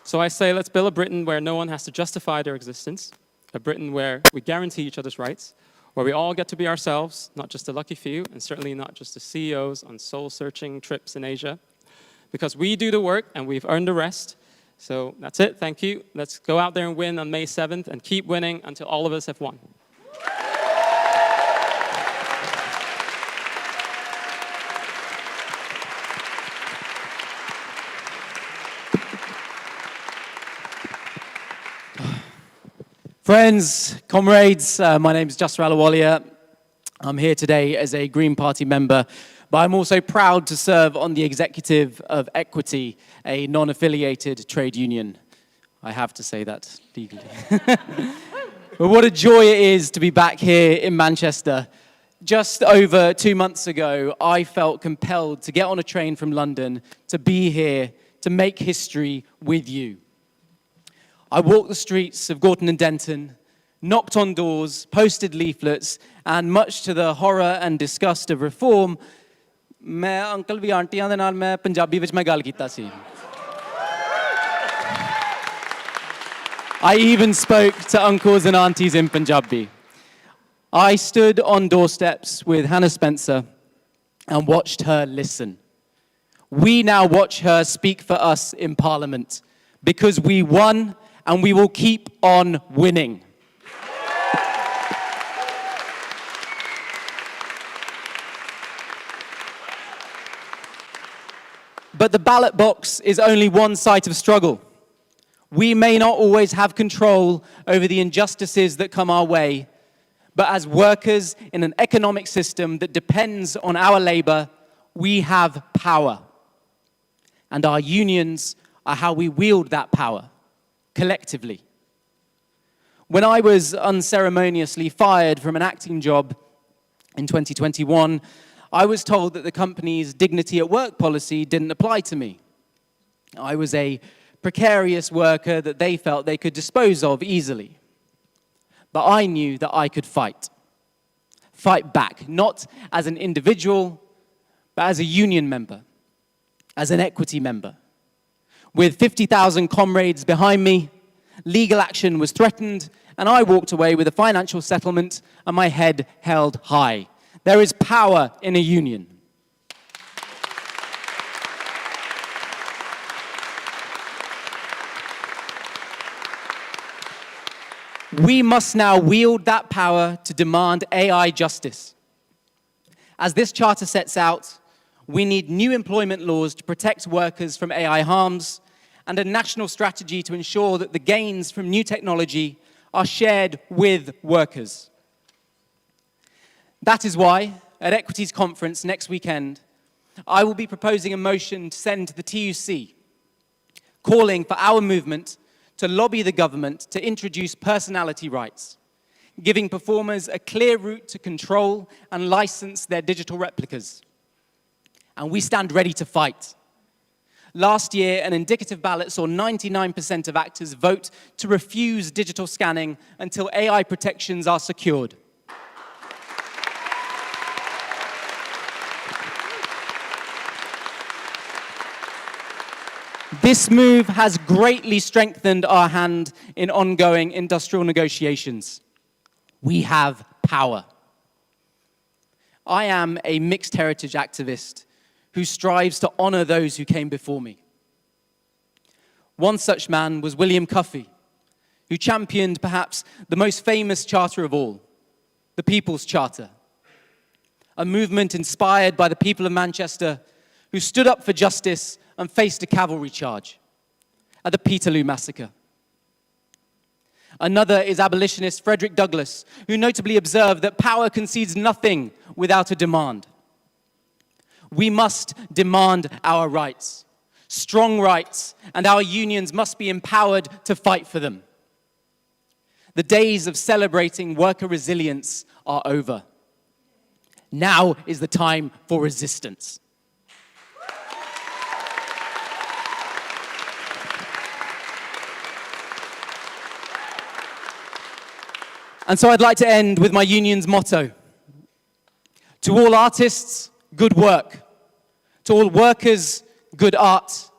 Speaker 8: So I say, let's build a Britain where no one has to justify their existence, a Britain where we guarantee each other's rights, where we all get to be ourselves, not just the lucky few, and certainly not just the CEOs on soul-searching trips in Asia, because we do the work and we've earned the rest. So that's it, thank you. Let's go out there and win on May 7th and keep winning until all of us have won.
Speaker 9: Friends, comrades, my name is Jasser Alawalia. I'm here today as a Green Party member, but I'm also proud to serve on the executive of Equity, a non-affiliated trade union. I have to say that legally. But what a joy it is to be back here in Manchester. Just over 2 months ago, I felt compelled to get on a train from London to be here to make history with you. I walked the streets of Gorton and Denton, knocked on doors, posted leaflets, and much to the horror and disgust of reform, मैं uncle भी आंटियां दे नाल मैं पंजाबी विच मैं गल कीता सी. I even spoke to uncles and aunties in Punjabi. I stood on doorsteps with Hannah Spencer and watched her listen. We now watch her speak for us in Parliament because we won and we will keep on winning. But the ballot box is only one side of struggle. We may not always have control over the injustices that come our way, but as workers in an economic system that depends on our labor, we have power. And our unions are how we wield that power, collectively. When I was unceremoniously fired from an acting job in 2021, I was told that the company's dignity at work policy didn't apply to me. I was a precarious worker that they felt they could dispose of easily. But I knew that I could fight. Fight back, not as an individual, but as a union member, as an equity member. With 50,000 comrades behind me, legal action was threatened, and I walked away with a financial settlement and my head held high. There is power in a union. We must now wield that power to demand AI justice. As this charter sets out, we need new employment laws to protect workers from AI harms and a national strategy to ensure that the gains from new technology are shared with workers. That is why, at Equity's conference next weekend, I will be proposing a motion to send to the TUC, calling for our movement to lobby the government to introduce personality rights, giving performers a clear route to control and license their digital replicas. And we stand ready to fight. Last year, an indicative ballot saw 99% of actors vote to refuse digital scanning until AI protections are secured. This move has greatly strengthened our hand in ongoing industrial negotiations. We have power. I am a mixed heritage activist who strives to honor those who came before me. One such man was William Cuffey, who championed perhaps the most famous charter of all, the People's Charter, a movement inspired by the people of Manchester who stood up for justice and faced a cavalry charge at the Peterloo Massacre. Another is abolitionist Frederick Douglass, who notably observed that power concedes nothing without a demand. We must demand our rights, strong rights, and our unions must be empowered to fight for them. The days of celebrating worker resilience are over. Now is the time for resistance. And so I'd like to end with my union's motto. To all artists, good work. To all workers, good art.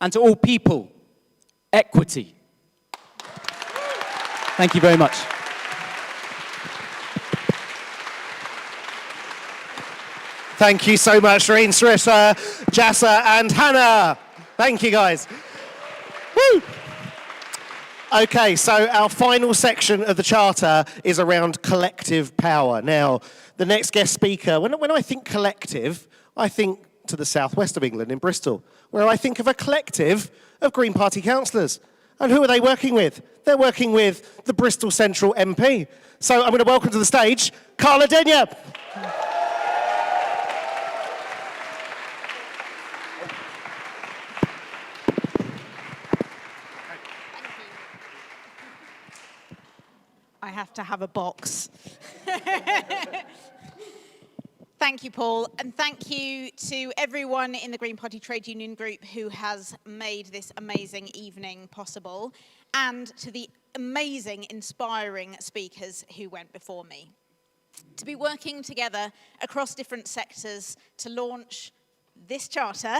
Speaker 9: And to all people, equity. Thank you very much.
Speaker 1: Thank you so much, Reen, Sarissa, Jassa, and Hannah. Thank you, guys. Woo! Okay, so our final section of the Charter is around collective power. Now, the next guest speaker, when I think collective, I think to the southwest of England in Bristol, where I think of a collective of Green Party councillors. And who are they working with? They're working with the Bristol Central MP. So I'm going to welcome to the stage, Carla Denyer.
Speaker 10: I have to have a box. Thank you, Paul, and thank you to everyone in the Green Party Trade Union Group who has made this amazing evening possible, and to the amazing, inspiring speakers who went before me. To be working together across different sectors to launch this charter,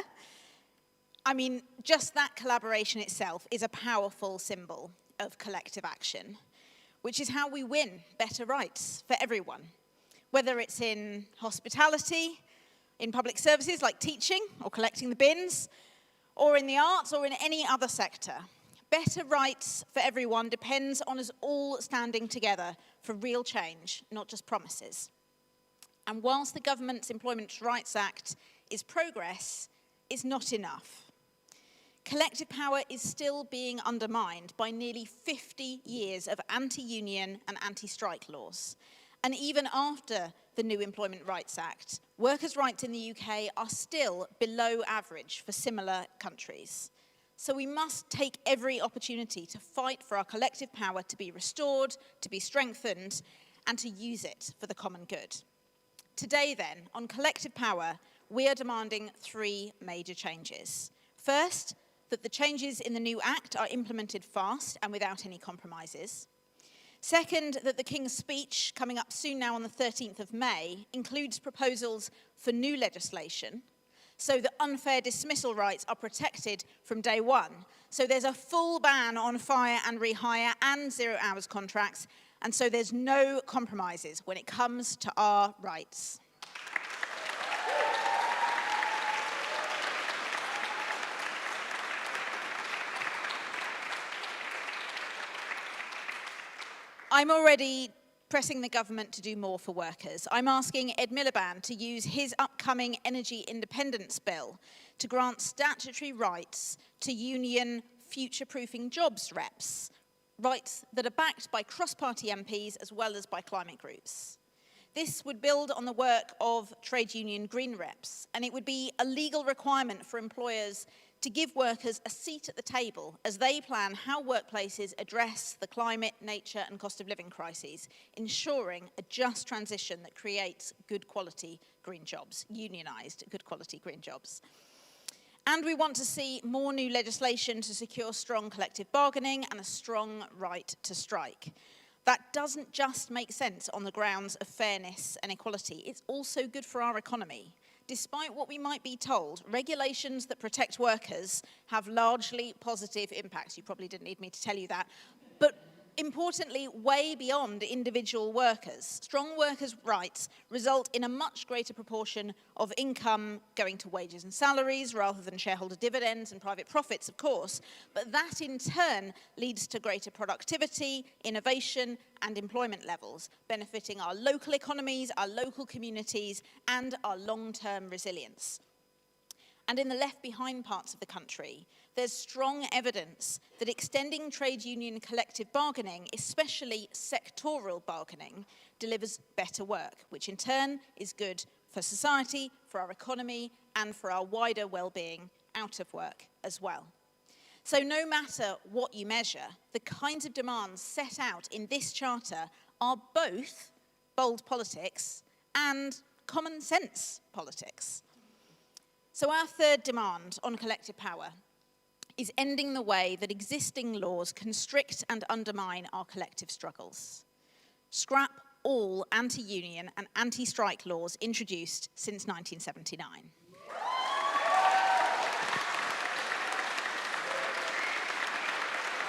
Speaker 10: I mean, just that collaboration itself is a powerful symbol of collective action, which is how we win better rights for everyone, whether it's in hospitality, in public services like teaching or collecting the bins, or in the arts or in any other sector. Better rights for everyone depends on us all standing together for real change, not just promises. And whilst the government's Employment Rights Act is progress, it's not enough. Collective power is still being undermined by nearly 50 years of anti-union and anti-strike laws. And even after the new Employment Rights Act, workers' rights in the UK are still below average for similar countries. So we must take every opportunity to fight for our collective power to be restored, to be strengthened, and to use it for the common good. Today then, on collective power, we are demanding 3 major changes. First, that the changes in the new Act are implemented fast and without any compromises. Second, that the King's speech, coming up soon now on the 13th of May, includes proposals for new legislation, so that unfair dismissal rights are protected from day one. So there's a full ban on fire and rehire and 0 hours contracts, and so there's no compromises when it comes to our rights. I'm already pressing the government to do more for workers. I'm asking Ed Miliband to use his upcoming energy independence bill to grant statutory rights to union future-proofing jobs reps, rights that are backed by cross-party MPs as well as by climate groups. This would build on the work of trade union green reps, and it would be a legal requirement for employers to give workers a seat at the table as they plan how workplaces address the climate, nature, and cost of living crises, ensuring a just transition that creates good quality green jobs, unionised good quality green jobs. And we want to see more new legislation to secure strong collective bargaining and a strong right to strike. That doesn't just make sense on the grounds of fairness and equality, it's also good for our economy. Despite what we might be told, regulations that protect workers have largely positive impacts. You probably didn't need me to tell you that. But importantly, way beyond individual workers. Strong workers' rights result in a much greater proportion of income going to wages and salaries rather than shareholder dividends and private profits, of course. But that in turn leads to greater productivity, innovation, and employment levels, benefiting our local economies, our local communities, and our long-term resilience. And in the left-behind parts of the country, there's strong evidence that extending trade union collective bargaining, especially sectoral bargaining, delivers better work, which in turn is good for society, for our economy, and for our wider well-being out of work as well. So no matter what you measure, the kinds of demands set out in this charter are both bold politics and common sense politics. So our third demand on collective power is ending the way that existing laws constrict and undermine our collective struggles. Scrap all anti-union and anti-strike laws introduced since 1979.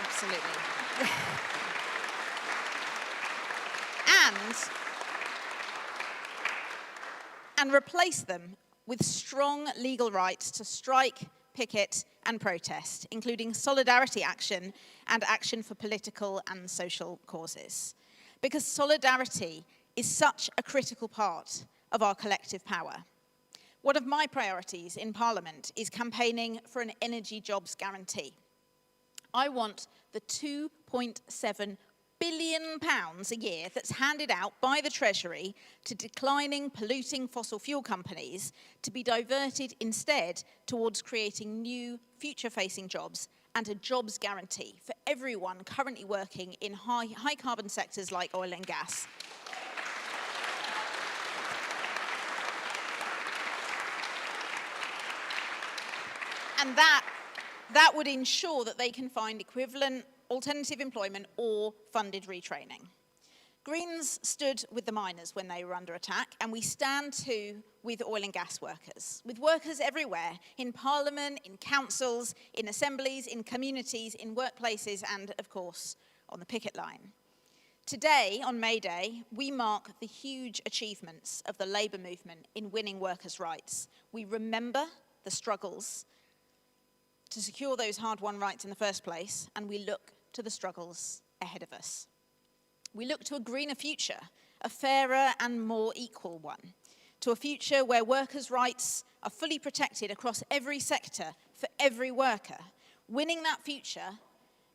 Speaker 10: Absolutely. and replace them with strong legal rights to strike, picket, and protest, including solidarity action and action for political and social causes. Because solidarity is such a critical part of our collective power. One of my priorities in Parliament is campaigning for an energy jobs guarantee. I want the £2.7 billion a year that's handed out by the Treasury to declining, polluting fossil fuel companies to be diverted instead towards creating new, future-facing jobs and a jobs guarantee for everyone currently working in high-carbon sectors like oil and gas. And that would ensure that they can find equivalent alternative employment or funded retraining. Greens stood with the miners when they were under attack, and we stand too with oil and gas workers, with workers everywhere, in Parliament, in councils, in assemblies, in communities, in workplaces, and of course, on the picket line. Today, on May Day, we mark the huge achievements of the Labour movement in winning workers' rights. We remember the struggles to secure those hard-won rights in the first place, and we look to the struggles ahead of us. We look to a greener future, a fairer and more equal one, to a future where workers' rights are fully protected across every sector for every worker. Winning that future,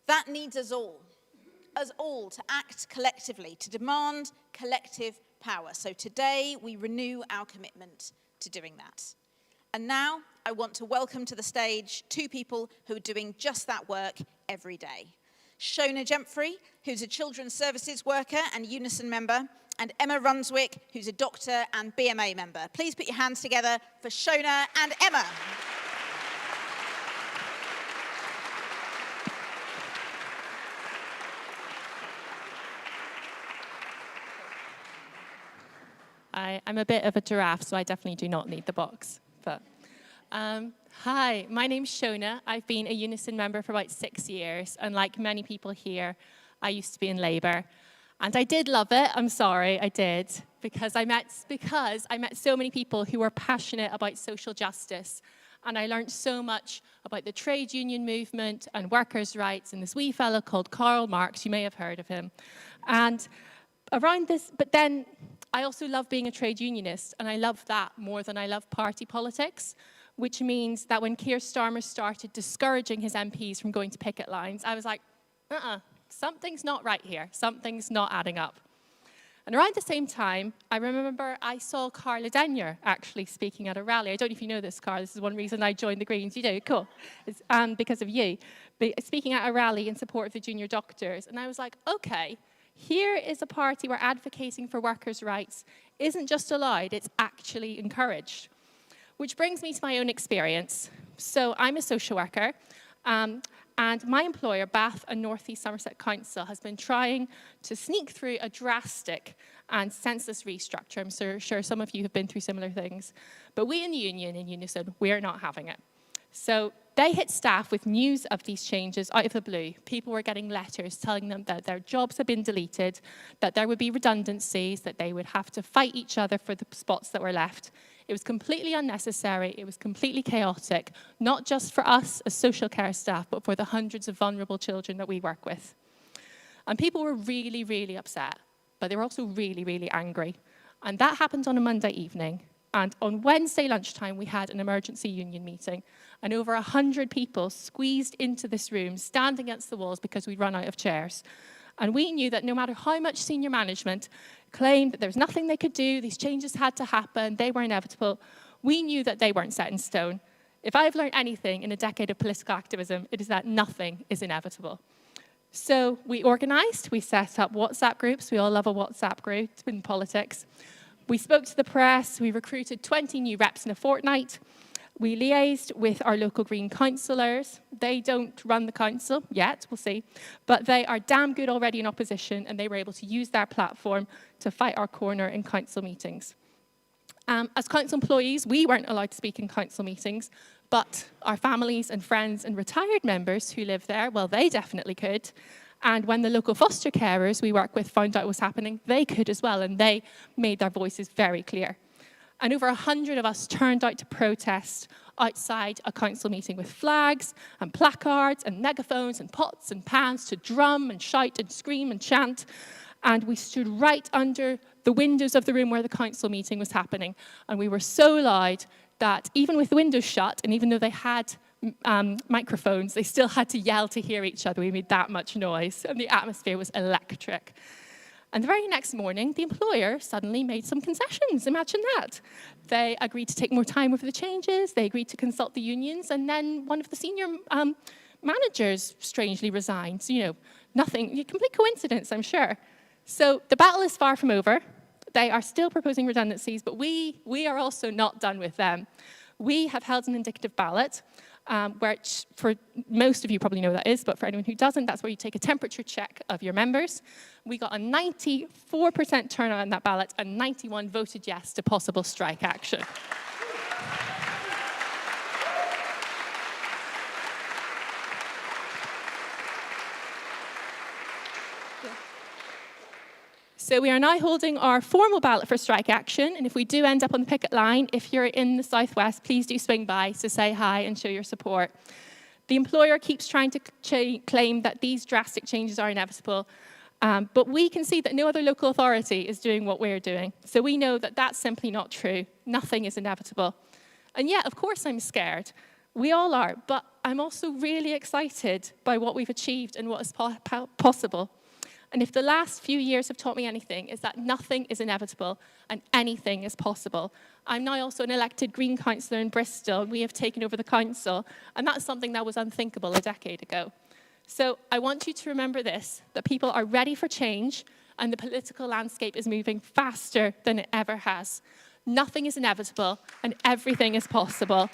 Speaker 10: that needs us all to act collectively, to demand collective power. So today, we renew our commitment to doing that. And now, I want to welcome to the stage two people who are doing just that work every day. Shona Jemphrey, who's a children's services worker and Unison member, and Emma Runswick, who's a doctor and BMA member. Please put your hands together for Shona and Emma.
Speaker 11: I'm a bit of a giraffe, so I definitely do not need the box. But hi, my name's Shona. I've been a Unison member for about 6 years, and like many people here, I used to be in Labour. And I did love it, I'm sorry, I did, because I met so many people who were passionate about social justice, and I learned so much about the trade union movement and workers' rights, and this wee fellow called Karl Marx, you may have heard of him. And around this, but then I also love being a trade unionist, and I love that more than I love party politics, which means that when Keir Starmer started discouraging his MPs from going to picket lines, I was like, something's not right here. Something's not adding up. And around the same time, I remember I saw Carla actually speaking at a rally. I don't know if you know this, Carla. This is one reason I joined the Greens. You do? Cool. It's because of you. But speaking at a rally in support of the junior doctors. And I was like, okay, here is a party where advocating for workers' rights isn't just allowed, it's actually encouraged. Which brings me to my own experience. So I'm a social worker, and my employer, Bath and North East Somerset Council, has been trying to sneak through a drastic and senseless restructure. I'm sure some of you have been through similar things. But we in the union, in Unison, we're not having it. So They hit staff with news of these changes out of the blue. People were getting letters telling them that their jobs had been deleted, that there would be redundancies, that they would have to fight each other for the spots that were left. It was completely unnecessary. It was completely chaotic, not just for us as social care staff, but for the hundreds of vulnerable children that we work with. And people were really, really upset, but they were also really, really angry. And that happened on a Monday evening. And on Wednesday lunchtime, we had an emergency union meeting. And over 100 people squeezed into this room, standing against the walls because we'd run out of chairs. And we knew that no matter how much senior management claimed that there was nothing they could do, these changes had to happen, they were inevitable, we knew that they weren't set in stone. If I've learned anything in a decade of political activism, it is that nothing is inevitable. So we organized, we set up WhatsApp groups. We all love a WhatsApp group in politics. We spoke to the press, we recruited 20 new reps in a fortnight. We liaised with our local Green councillors. They don't run the council yet, we'll see, but they are damn good already in opposition, and they were able to use their platform to fight our corner in council meetings. As council employees, we weren't allowed to speak in council meetings, but our families and friends and retired members who live there, well, they definitely could. And when the local foster carers we work with found out what was happening, they could as well, and they made their voices very clear. And over 100 of us turned out to protest outside a council meeting with flags and placards and megaphones and pots and pans to drum and shout and scream and chant. And we stood right under the windows of the room where the council meeting was happening. And we were so loud that even with the windows shut, and even though they had microphones, they still had to yell to hear each other. We made that much noise, and the atmosphere was electric. And the very next morning, the employer suddenly made some concessions. Imagine that. They agreed to take more time over the changes. They agreed to consult the unions. And then one of the senior managers strangely resigned. So, you know, nothing, complete coincidence, I'm sure. So the battle is far from over. They are still proposing redundancies, but we are also not done with them. We have held an indicative ballot, which for most of you probably know what that is, but for anyone who doesn't, that's where you take a temperature check of your members. We got a 94% turnout on that ballot, and 91 voted yes to possible strike action. So we are now holding our formal ballot for strike action, and if we do end up on the picket line, if you're in the Southwest, please do swing by to say hi and show your support. The employer keeps trying to claim that these drastic changes are inevitable, but we can see that no other local authority is doing what we're doing. So we know that that's simply not true. Nothing is inevitable. And yeah, of course I'm scared. We all are, but I'm also really excited by what we've achieved and what is possible. And if the last few years have taught me anything, is that nothing is inevitable and anything is possible. I'm now also an elected Green councillor in Bristol. We have taken over the council, and that's something that was unthinkable a decade ago. So I want you to remember this, that people are ready for change, and the political landscape is moving faster than it ever has. Nothing is inevitable, and everything is possible.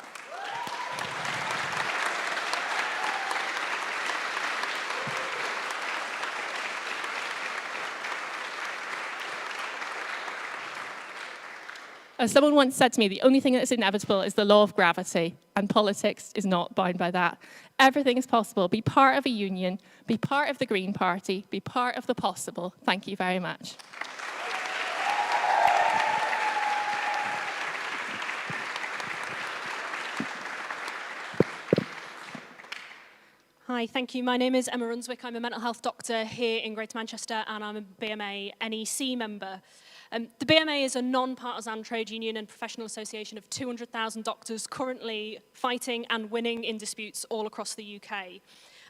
Speaker 11: As someone once said to me, the only thing that's inevitable is the law of gravity, and politics is not bound by that. Everything is possible. Be part of a union, be part of the Green Party, be part of the possible. Thank you very much.
Speaker 12: Hi, thank you. My name is Emma Runswick. I'm a mental health doctor here in Greater Manchester, and I'm a BMA NEC member. The BMA is a non-partisan trade union and professional association of 200,000 doctors currently fighting and winning in disputes all across the UK.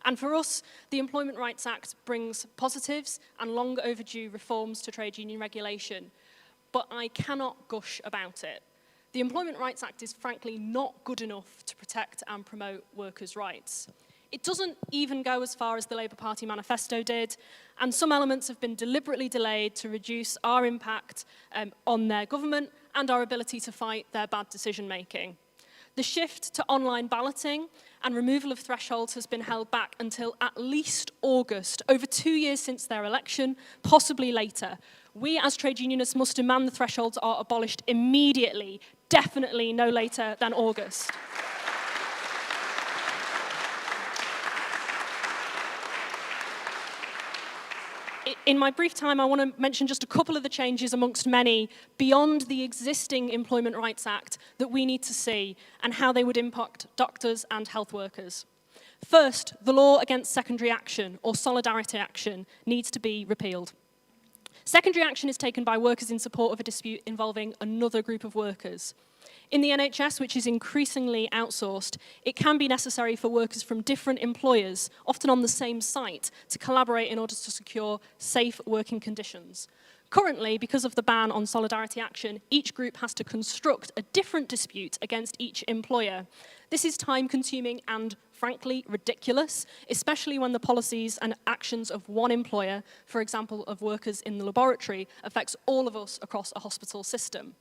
Speaker 12: And for us, the Employment Rights Act brings positives and long overdue reforms to trade union regulation, but I cannot gush about it. The Employment Rights Act is frankly not good enough to protect and promote workers' rights. It doesn't even go as far as the Labour Party manifesto did, and some elements have been deliberately delayed to reduce our impact on their government and our ability to fight their bad decision-making. The shift to online balloting and removal of thresholds has been held back until at least August, over 2 years since their election, possibly later. We as trade unionists must demand the thresholds are abolished immediately, definitely no later than August. In my brief time, I want to mention just a couple of the changes amongst many beyond the existing Employment Rights Act that we need to see and how they would impact doctors and health workers. First, the law against secondary action or solidarity action needs to be repealed. Secondary action is taken by workers in support of a dispute involving another group of workers. In the NHS, which is increasingly outsourced, it can be necessary for workers from different employers, often on the same site, to collaborate in order to secure safe working conditions. Currently, because of the ban on solidarity action, each group has to construct a different dispute against each employer. This is time-consuming and, frankly, ridiculous, especially when the policies and actions of one employer, for example, of workers in the laboratory, affects all of us across a hospital system.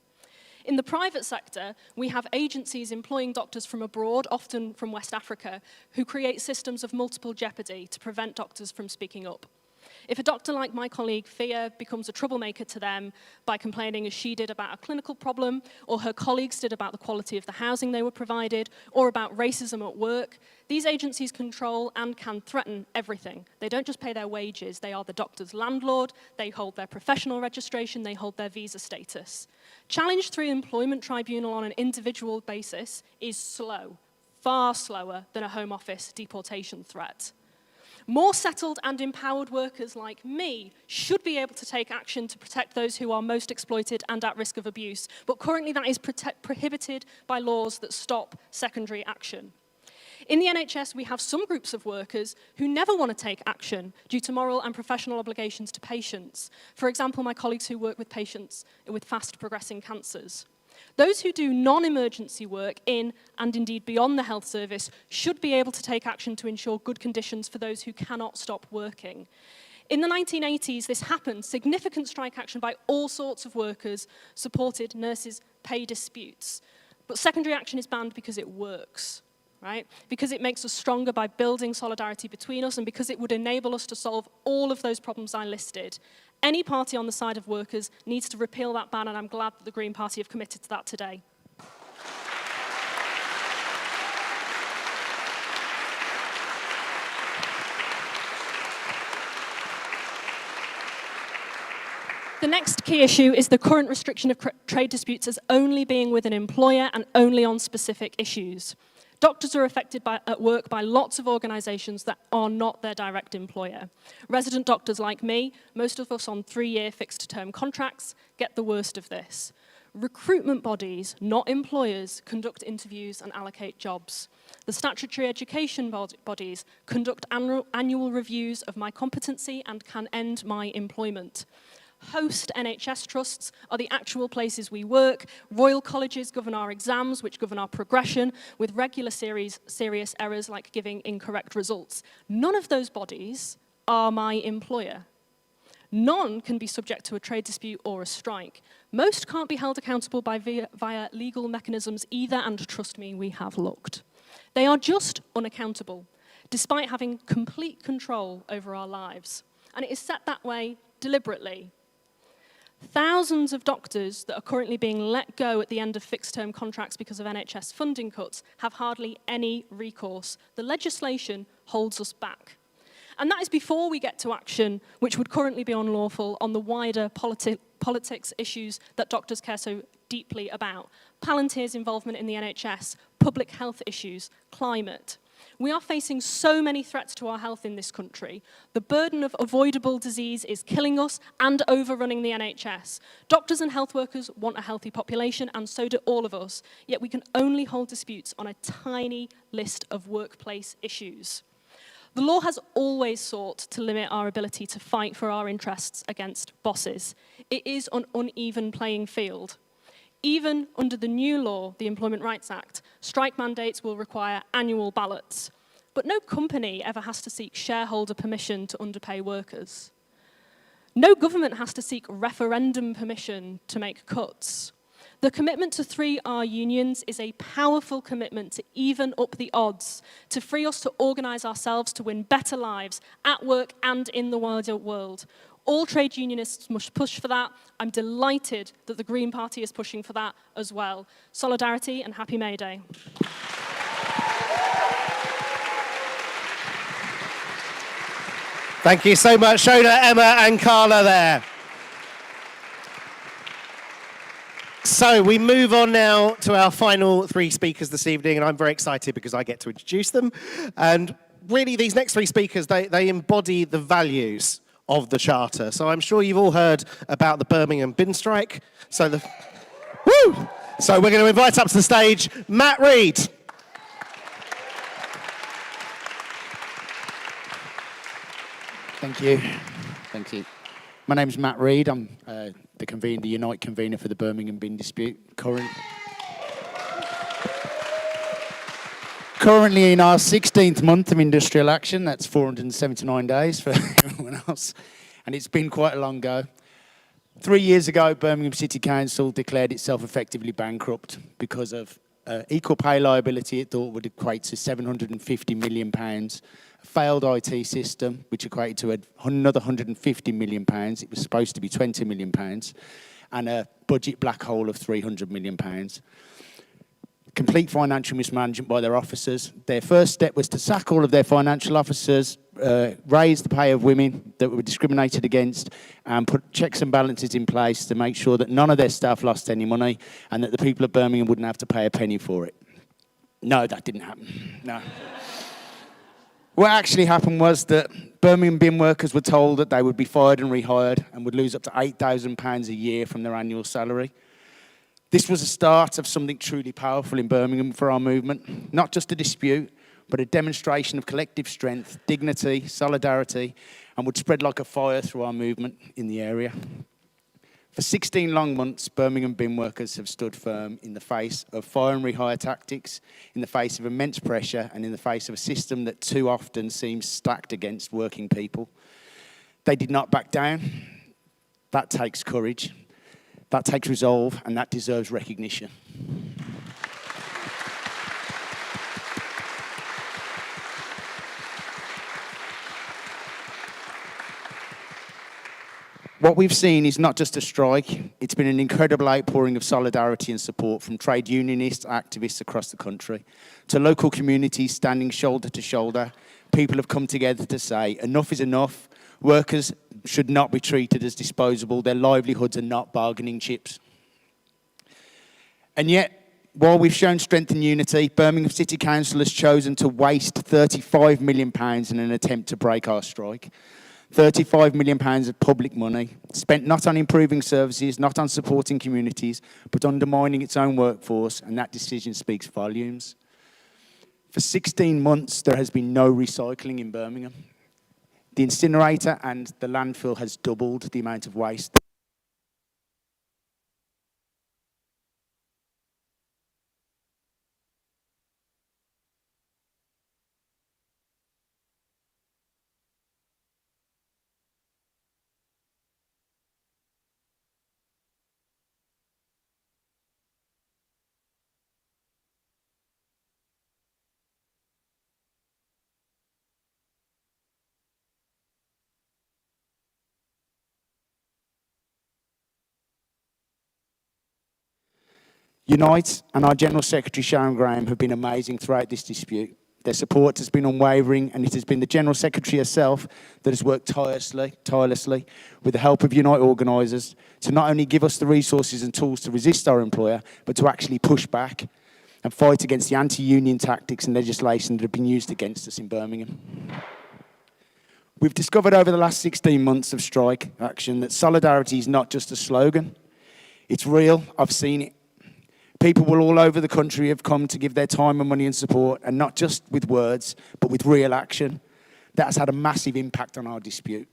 Speaker 12: In the private sector, we have agencies employing doctors from abroad, often from West Africa, who create systems of multiple jeopardy to prevent doctors from speaking up. If a doctor like my colleague Fia becomes a troublemaker to them by complaining as she did about a clinical problem, or her colleagues did about the quality of the housing they were provided, or about racism at work, these agencies control and can threaten everything. They don't just pay their wages, they are the doctor's landlord, they hold their professional registration, they hold their visa status. Challenge through employment tribunal on an individual basis is slow, far slower than a Home Office deportation threat. More settled and empowered workers like me should be able to take action to protect those who are most exploited and at risk of abuse, but currently that is prohibited by laws that stop secondary action. In the NHS, we have some groups of workers who never want to take action due to moral and professional obligations to patients. For example, my colleagues who work with patients with fast-progressing cancers. Those who do non-emergency work in and indeed beyond the health service should be able to take action to ensure good conditions for those who cannot stop working. In the 1980s, this happened. Significant strike action by all sorts of workers supported nurses' pay disputes. But secondary action is banned because it works, right? Because it makes us stronger by building solidarity between us and because it would enable us to solve all of those problems I listed. Any party on the side of workers needs to repeal that ban, and I'm glad that the Green Party have committed to that today. The next key issue is the current restriction of trade disputes as only being with an employer and only on specific issues. Doctors are affected at work by lots of organisations that are not their direct employer. Resident doctors like me, most of us on 3-year fixed-term contracts, get the worst of this. Recruitment bodies, not employers, conduct interviews and allocate jobs. The statutory education bodies conduct annual reviews of my competency and can end my employment. Host NHS trusts are the actual places we work. Royal colleges govern our exams, which govern our progression, with regular serious errors like giving incorrect results. None of those bodies are my employer. None can be subject to a trade dispute or a strike. Most can't be held accountable via legal mechanisms either, and trust me, we have looked. They are just unaccountable, despite having complete control over our lives. And it is set that way deliberately. Thousands of doctors that are currently being let go at the end of fixed-term contracts because of NHS funding cuts have hardly any recourse. The legislation holds us back. And that is before we get to action, which would currently be unlawful, on the wider politics issues that doctors care so deeply about. Palantir's involvement in the NHS, public health issues, climate. We are facing so many threats to our health in this country. The burden of avoidable disease is killing us and overrunning the NHS. Doctors and health workers want a healthy population, and so do all of us. Yet we can only hold disputes on a tiny list of workplace issues. The law has always sought to limit our ability to fight for our interests against bosses. It is an uneven playing field. Even under the new law, the Employment Rights Act, strike mandates will require annual ballots. But no company ever has to seek shareholder permission to underpay workers. No government has to seek referendum permission to make cuts. The commitment to 3R unions is a powerful commitment to even up the odds, to free us to organise ourselves to win better lives at work and in the wider world. All trade unionists must push for that. I'm delighted that the Green Party is pushing for that as well. Solidarity and happy May Day.
Speaker 1: Thank you so much, Shona, Emma, and Carla there. So we move on now to our final three speakers this evening, and I'm very excited because I get to introduce them. And really, these next three speakers, they embody the values of the Charter. So I'm sure you've all heard about the Birmingham bin strike. So we're going to invite up to the stage Matt Reed.
Speaker 13: Thank you. Thank you. My name's Matt Reed. I'm the Unite convener for the Birmingham bin dispute. Currently in our 16th month of industrial action. That's 479 days for everyone else. And it's been quite a long go. 3 years ago, Birmingham City Council declared itself effectively bankrupt because of equal pay liability it thought would equate to £750 million, a failed IT system which equated to another £150 million, it was supposed to be £20 million, and a budget black hole of £300 million. Complete financial mismanagement by their officers. Their first step was to sack all of their financial officers, raise the pay of women that were discriminated against, and put checks and balances in place to make sure that none of their staff lost any money and that the people of Birmingham wouldn't have to pay a penny for it. No, that didn't happen. No. What actually happened was that Birmingham bin workers were told that they would be fired and rehired and would lose up to £8,000 a year from their annual salary. This was the start of something truly powerful in Birmingham for our movement, not just a dispute, but a demonstration of collective strength, dignity, solidarity, and would spread like a fire through our movement in the area. For 16 long months, Birmingham bin workers have stood firm in the face of fire and rehire tactics, in the face of immense pressure, and in the face of a system that too often seems stacked against working people. They did not back down. That takes courage. That takes resolve, and that deserves recognition. What we've seen is not just a strike, it's been an incredible outpouring of solidarity and support from trade unionists, activists across the country, to local communities standing shoulder to shoulder. People have come together to say, enough is enough. Workers should not be treated as disposable. Their livelihoods are not bargaining chips. And yet, while we've shown strength and unity, Birmingham City Council has chosen to waste £35 million in an attempt to break our strike. £35 million of public money, spent not on improving services, not on supporting communities, but undermining its own workforce, and that decision speaks volumes. For 16 months, there has been no recycling in Birmingham. The incinerator and the landfill has doubled the amount of waste. Unite and our General Secretary Sharon Graham have been amazing throughout this dispute. Their support has been unwavering, and it has been the General Secretary herself that has worked tirelessly with the help of Unite organisers to not only give us the resources and tools to resist our employer, but to actually push back and fight against the anti-union tactics and legislation that have been used against us in Birmingham. We've discovered over the last 16 months of strike action that solidarity is not just a slogan. It's real. I've seen it. People all over the country have come to give their time and money and support, and not just with words, but with real action. That has had a massive impact on our dispute.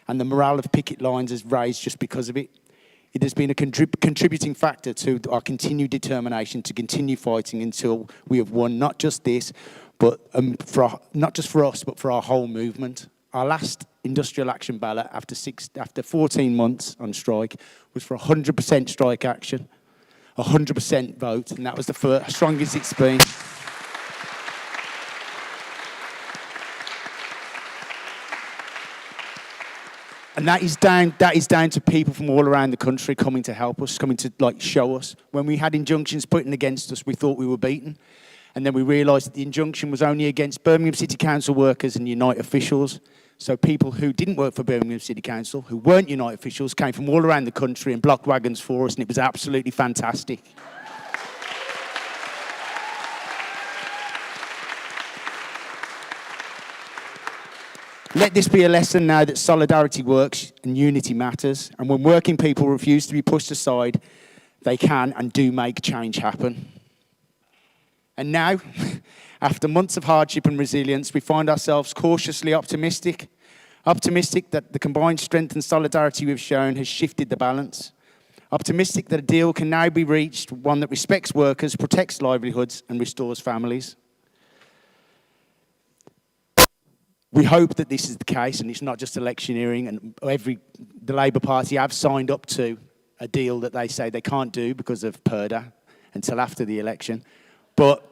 Speaker 13: And the morale of picket lines has raised just because of it. It has been a contributing factor to our continued determination to continue fighting until we have won not just this, but not just for us, but for our whole movement. Our last industrial action ballot after 14 months on strike was for 100% strike action. 100% vote, and that was the strongest it's been. And that is down to people from all around the country coming to help us, coming to show us. When we had injunctions put in against us, we thought we were beaten. And then we realised that the injunction was only against Birmingham City Council workers and Unite officials. So people who didn't work for Birmingham City Council, who weren't Unite officials, came from all around the country and blocked wagons for us, and it was absolutely fantastic. Let this be a lesson now that solidarity works and unity matters, and when working people refuse to be pushed aside, they can and do make change happen. And now, after months of hardship and resilience, we find ourselves cautiously optimistic that the combined strength and solidarity we've shown has shifted the balance. Optimistic that a deal can now be reached, one that respects workers, protects livelihoods, and restores families. We hope that this is the case and it's not just electioneering, and the Labour Party have signed up to a deal that they say they can't do because of PERDA until after the election. But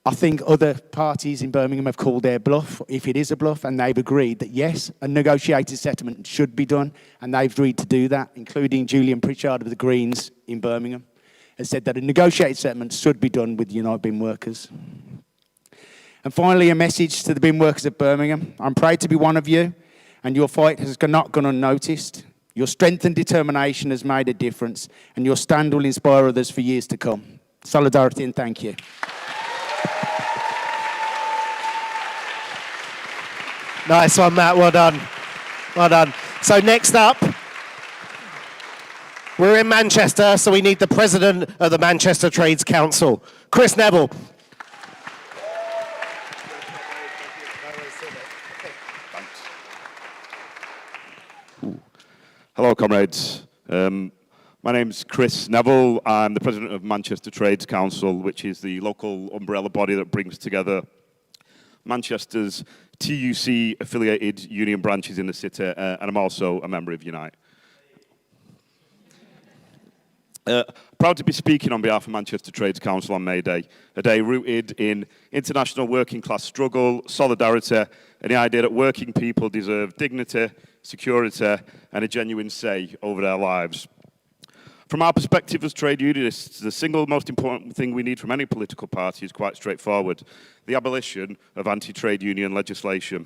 Speaker 13: I think other parties in Birmingham have called their bluff, if it is a bluff, and they've agreed that yes, a negotiated settlement should be done, and they've agreed to do that, including Julian Pritchard of the Greens in Birmingham, has said that a negotiated settlement should be done with Unite bin workers. And finally, a message to the bin workers of Birmingham. I'm proud to be one of you, and your fight has not gone unnoticed. Your strength and determination has made a difference, and your stand will inspire others for years to come. Solidarity and thank you.
Speaker 1: Nice one, Matt. Well done. Well done. So next up, we're in Manchester, so we need the president of the Manchester Trades Council, Chris Neville.
Speaker 14: Hello, comrades. My name's Chris Neville. I'm the president of Manchester Trades Council, which is the local umbrella body that brings together Manchester's TUC-affiliated union branches in the city, and I'm also a member of Unite. Proud to be speaking on behalf of Manchester Trades Council on May Day, a day rooted in international working class struggle, solidarity, and the idea that working people deserve dignity, security, and a genuine say over their lives. From our perspective as trade unionists, the single most important thing we need from any political party is quite straightforward: the abolition of anti-trade union legislation.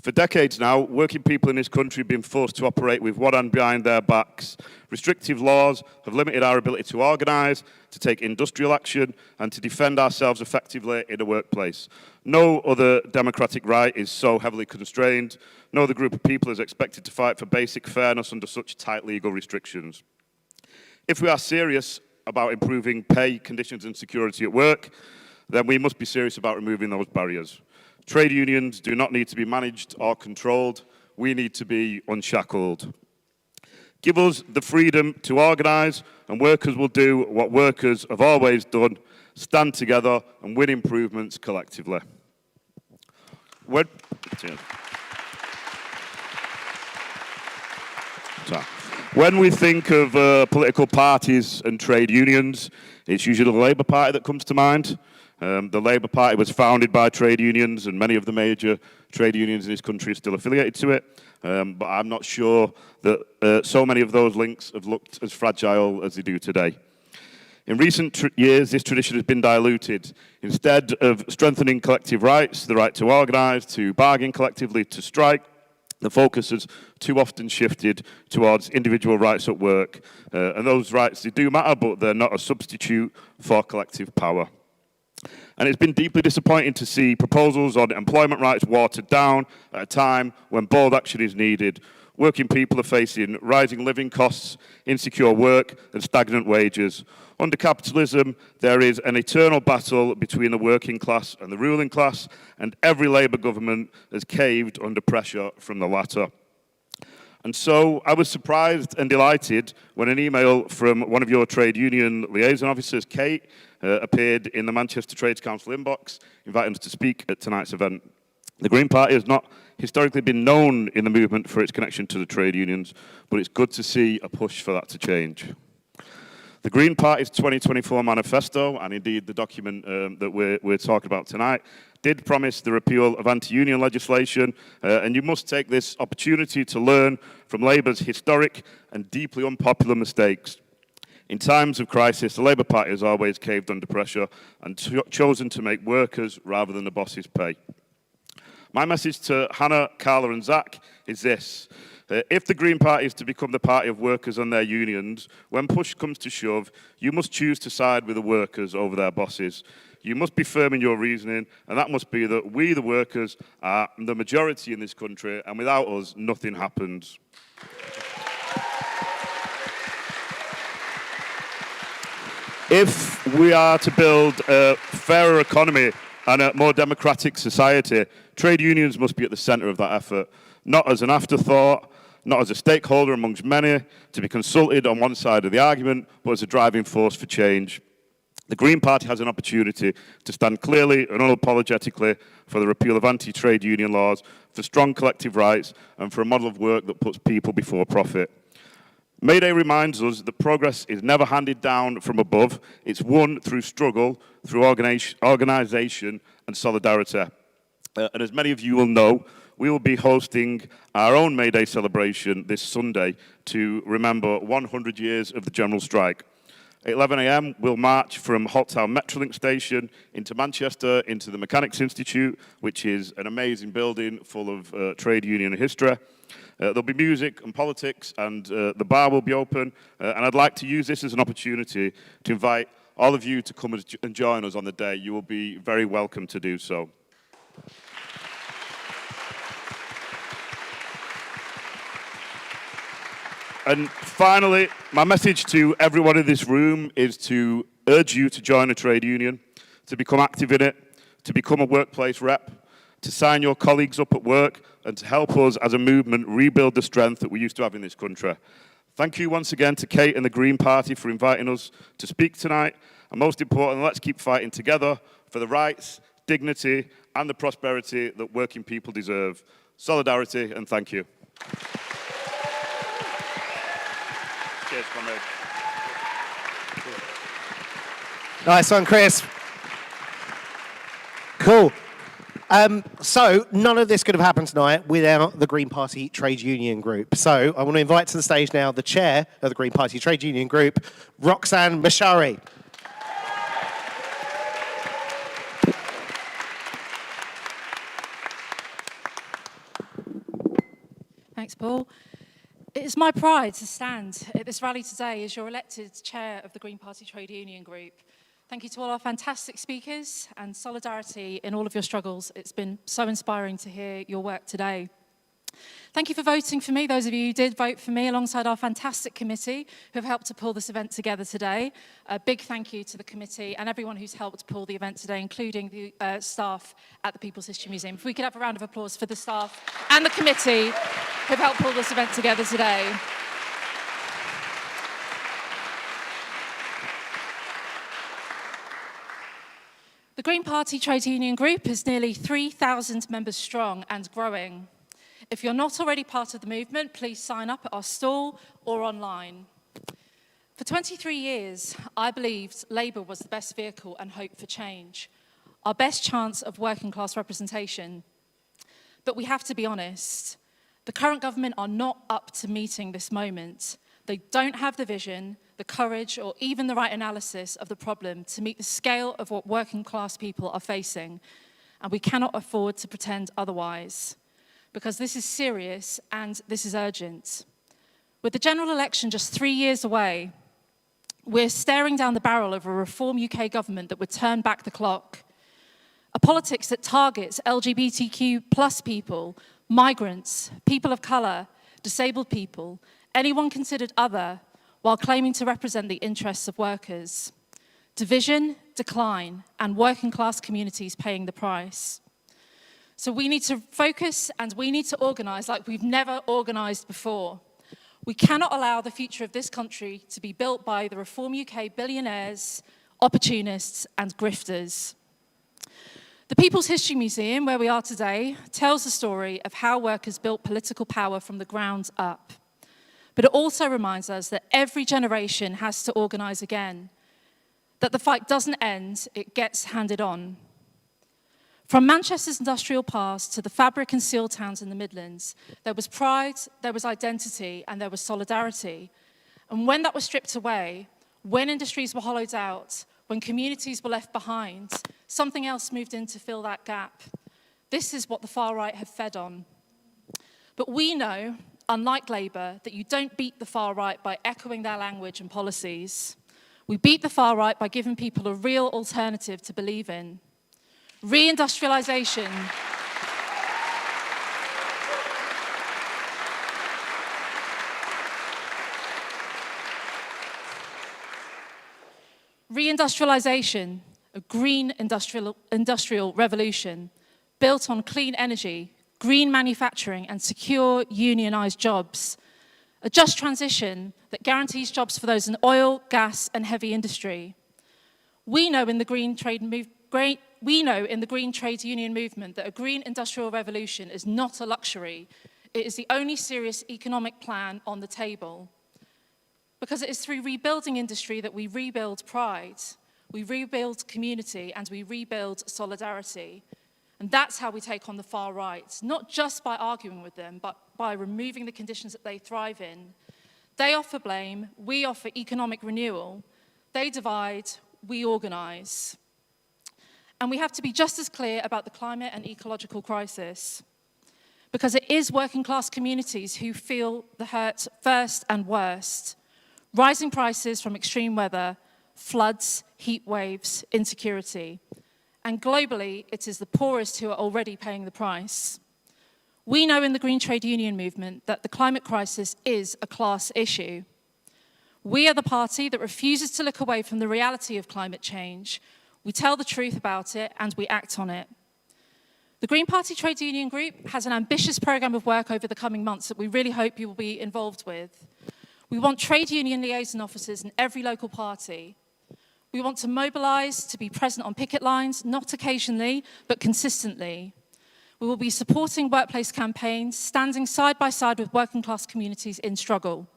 Speaker 14: For decades now, working people in this country have been forced to operate with one hand behind their backs. Restrictive laws have limited our ability to organise, to take industrial action, and to defend ourselves effectively in the workplace. No other democratic right is so heavily constrained. No other group of people is expected to fight for basic fairness under such tight legal restrictions. If we are serious about improving pay, conditions and security at work, then we must be serious about removing those barriers. Trade unions do not need to be managed or controlled. We need to be unshackled. Give us the freedom to organise, and workers will do what workers have always done: stand together and win improvements collectively. When we think of political parties and trade unions, it's usually the Labour Party that comes to mind. The Labour Party was founded by trade unions, and many of the major trade unions in this country are still affiliated to it. But I'm not sure that so many of those links have looked as fragile as they do today. In recent years, this tradition has been diluted. Instead of strengthening collective rights, the right to organise, to bargain collectively, to strike, the focus has too often shifted towards individual rights at work. And those rights, they do matter, but they're not a substitute for collective power. And it's been deeply disappointing to see proposals on employment rights watered down at a time when bold action is needed. Working people are facing rising living costs, insecure work, and stagnant wages. Under capitalism, there is an eternal battle between the working class and the ruling class, and every Labour government has caved under pressure from the latter. And so I was surprised and delighted when an email from one of your trade union liaison officers, Kate, appeared in the Manchester Trades Council inbox, inviting us to speak at tonight's event. The Green Party has not historically been known in the movement for its connection to the trade unions, but it's good to see a push for that to change. The Green Party's 2024 manifesto, and indeed the document that we're talking about tonight, did promise the repeal of anti-union legislation, and you must take this opportunity to learn from Labour's historic and deeply unpopular mistakes. In times of crisis, the Labour Party has always caved under pressure and chosen to make workers rather than the bosses pay. My message to Hannah, Carla and Zack is this. If the Green Party is to become the party of workers and their unions, when push comes to shove, you must choose to side with the workers over their bosses. You must be firm in your reasoning, and that must be that we, the workers, are the majority in this country, and without us, nothing happens. If we are to build a fairer economy and a more democratic society, trade unions must be at the centre of that effort, not as an afterthought, not as a stakeholder amongst many, to be consulted on one side of the argument, but as a driving force for change. The Green Party has an opportunity to stand clearly and unapologetically for the repeal of anti-trade union laws, for strong collective rights, and for a model of work that puts people before profit. May Day reminds us that progress is never handed down from above. It's won through struggle, through organisation and solidarity. And as many of you will know, we will be hosting our own May Day celebration this Sunday to remember 100 years of the general strike. At 11 a.m, we'll march from Hopetown Metrolink Station into Manchester, into the Mechanics Institute, which is an amazing building full of trade union history. There'll be music and politics, and the bar will be open. And I'd like to use this as an opportunity to invite all of you to come and join us on the day. You will be very welcome to do so. And finally, my message to everyone in this room is to urge you to join a trade union, to become active in it, to become a workplace rep, to sign your colleagues up at work, and to help us as a movement rebuild the strength that we used to have in this country. Thank you once again to Kate and the Green Party for inviting us to speak tonight. And most importantly, let's keep fighting together for the rights, dignity, and the prosperity that working people deserve. Solidarity, and thank you. Cheers, comrade.
Speaker 1: Nice one, Chris. Cool. So none of this could have happened tonight without the Green Party Trade Union Group. So I want to invite to the stage now the chair of the Green Party Trade Union Group, Roxanne Mashari.
Speaker 15: Thanks, Paul. It is my pride to stand at this rally today as your elected chair of the Green Party Trade Union Group. Thank you to all our fantastic speakers and solidarity in all of your struggles. It's been so inspiring to hear your work today. Thank you for voting for me, those of you who did vote for me, alongside our fantastic committee who have helped to pull this event together today. A big thank you to the committee and everyone who's helped pull the event today, including the staff at the People's History Museum. If we could have a round of applause for the staff and the committee who've helped pull this event together today. The Green Party Trade Union Group is nearly 3,000 members strong and growing. If you're not already part of the movement, please sign up at our stall or online. For 23 years, I believed Labour was the best vehicle and hope for change, our best chance of working class representation. But we have to be honest, the current government are not up to meeting this moment. They don't have the vision, the courage, or even the right analysis of the problem to meet the scale of what working class people are facing. And we cannot afford to pretend otherwise, because this is serious and this is urgent. With the general election just 3 years away, we're staring down the barrel of a Reform UK government that would turn back the clock. A politics that targets LGBTQ plus people, migrants, people of colour, disabled people, anyone considered other, while claiming to represent the interests of workers. Division, decline, and working class communities paying the price. So we need to focus and we need to organise like we've never organised before. We cannot allow the future of this country to be built by the Reform UK billionaires, opportunists, and grifters. The People's History Museum, where we are today, tells the story of how workers built political power from the ground up. But it also reminds us that every generation has to organise again, that the fight doesn't end, it gets handed on. From Manchester's industrial past to the fabric and steel towns in the Midlands, there was pride, there was identity, and there was solidarity. And when that was stripped away, when industries were hollowed out, when communities were left behind, something else moved in to fill that gap. This is what the far right have fed on. But we know, unlike Labour, that you don't beat the far right by echoing their language and policies. We beat the far right by giving people a real alternative to believe in. Reindustrialisation. Reindustrialisation, a green industrial revolution built on clean energy, green manufacturing and secure unionised jobs. A just transition that guarantees jobs for those in oil, gas and heavy industry. We know in the green trade union movement that a green industrial revolution is not a luxury. It is the only serious economic plan on the table. Because it is through rebuilding industry that we rebuild pride, we rebuild community, and we rebuild solidarity. And that's how we take on the far right, not just by arguing with them, but by removing the conditions that they thrive in. They offer blame, we offer economic renewal. They divide, we organise. And we have to be just as clear about the climate and ecological crisis, because it is working class communities who feel the hurt first and worst. Rising prices from extreme weather, floods, heat waves, insecurity. And globally, it is the poorest who are already paying the price. We know in the green trade union movement that the climate crisis is a class issue. We are the party that refuses to look away from the reality of climate change. We tell the truth about it and we act on it. The Green Party Trade Union Group has an ambitious programme of work over the coming months that we really hope you will be involved with. We want trade union liaison officers in every local party. We want to mobilise to be present on picket lines, not occasionally, but consistently. We will be supporting workplace campaigns, standing side by side with working class communities in struggle.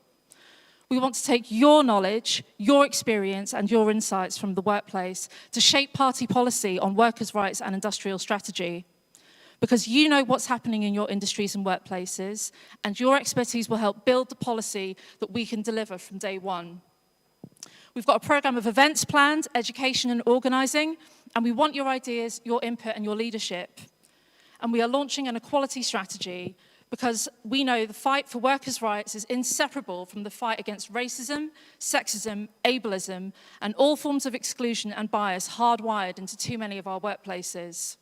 Speaker 15: We want to take your knowledge, your experience and your insights from the workplace to shape party policy on workers' rights and industrial strategy. Because you know what's happening in your industries and workplaces, and your expertise will help build the policy that we can deliver from day one. We've got a programme of events planned, education and organising, and we want your ideas, your input and your leadership. And we are launching an equality strategy because we know the fight for workers' rights is inseparable from the fight against racism, sexism, ableism, and all forms of exclusion and bias hardwired into too many of our workplaces.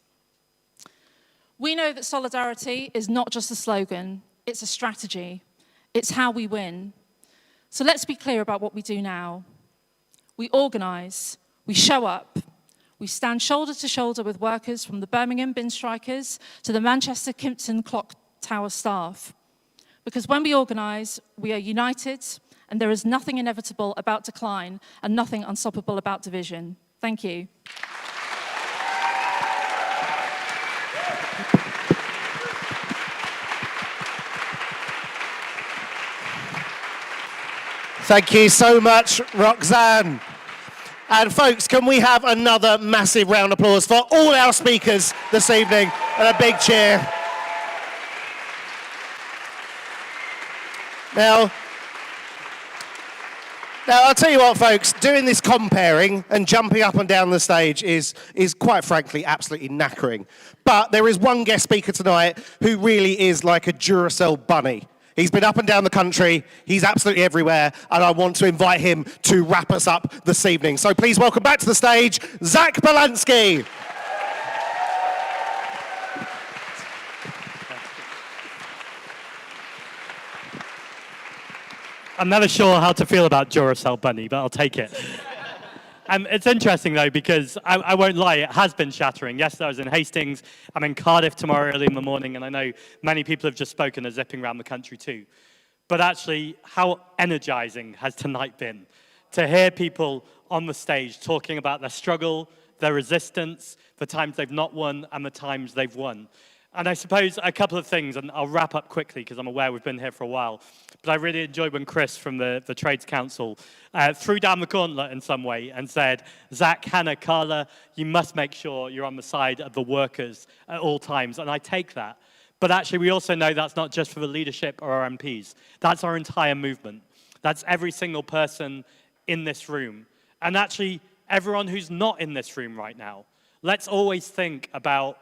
Speaker 15: We know that solidarity is not just a slogan, it's a strategy. It's how we win. So let's be clear about what we do now. We organise, we show up, we stand shoulder to shoulder with workers from the Birmingham bin strikers to the Manchester Kimpton clock tower staff. Because when we organise, we are united and there is nothing inevitable about decline and nothing unstoppable about division. Thank you.
Speaker 1: Thank you so much, Roxanne. And folks, can we have another massive round of applause for all our speakers this evening and a big cheer. Now, I'll tell you what, folks, doing this comparing and jumping up and down the stage is quite frankly absolutely knackering. But there is one guest speaker tonight who really is like a Duracell bunny. He's been up and down the country, he's absolutely everywhere, and I want to invite him to wrap us up this evening. So please welcome back to the stage, Zack Polanski.
Speaker 3: I'm never sure how to feel about Duracell Bunny, but I'll take it. It's interesting, though, because I won't lie, it has been shattering. Yesterday I was in Hastings, I'm in Cardiff tomorrow early in the morning, and I know many people have just spoken are zipping around the country too. But actually, how energizing has tonight been to hear people on the stage talking about their struggle, their resistance, the times they've not won, and the times they've won. And I suppose a couple of things, and I'll wrap up quickly because I'm aware we've been here for a while, but I really enjoyed when Chris from the Trades Council threw down the gauntlet in some way and said, Zack, Hannah, Carla, you must make sure you're on the side of the workers at all times, and I take that. But actually, we also know that's not just for the leadership or our MPs. That's our entire movement. That's every single person in this room. And actually, everyone who's not in this room right now. Let's always think about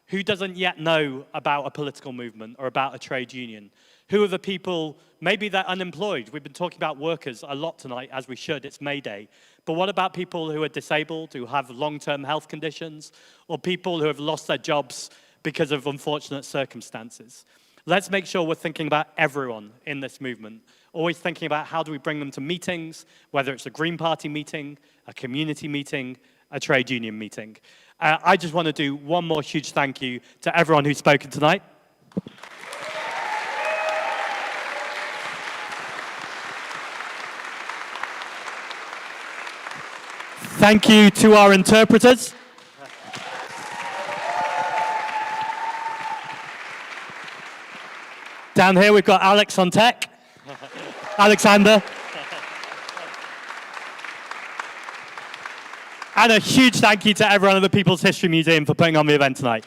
Speaker 3: Who doesn't yet know about a political movement or about a trade union? Who are the people, maybe they're unemployed? We've been talking about workers a lot tonight, as we should, it's May Day. But what about people who are disabled, who have long-term health conditions, or people who have lost their jobs because of unfortunate circumstances? Let's make sure we're thinking about everyone in this movement, always thinking about how do we bring them to meetings, whether it's a Green Party meeting, a community meeting, a trade union meeting. I just want to do one more huge thank you to everyone who's spoken tonight. Thank you to our interpreters. Down here we've got Alex on tech. Alexander. And a huge thank you to everyone at the People's History Museum for putting on the event tonight.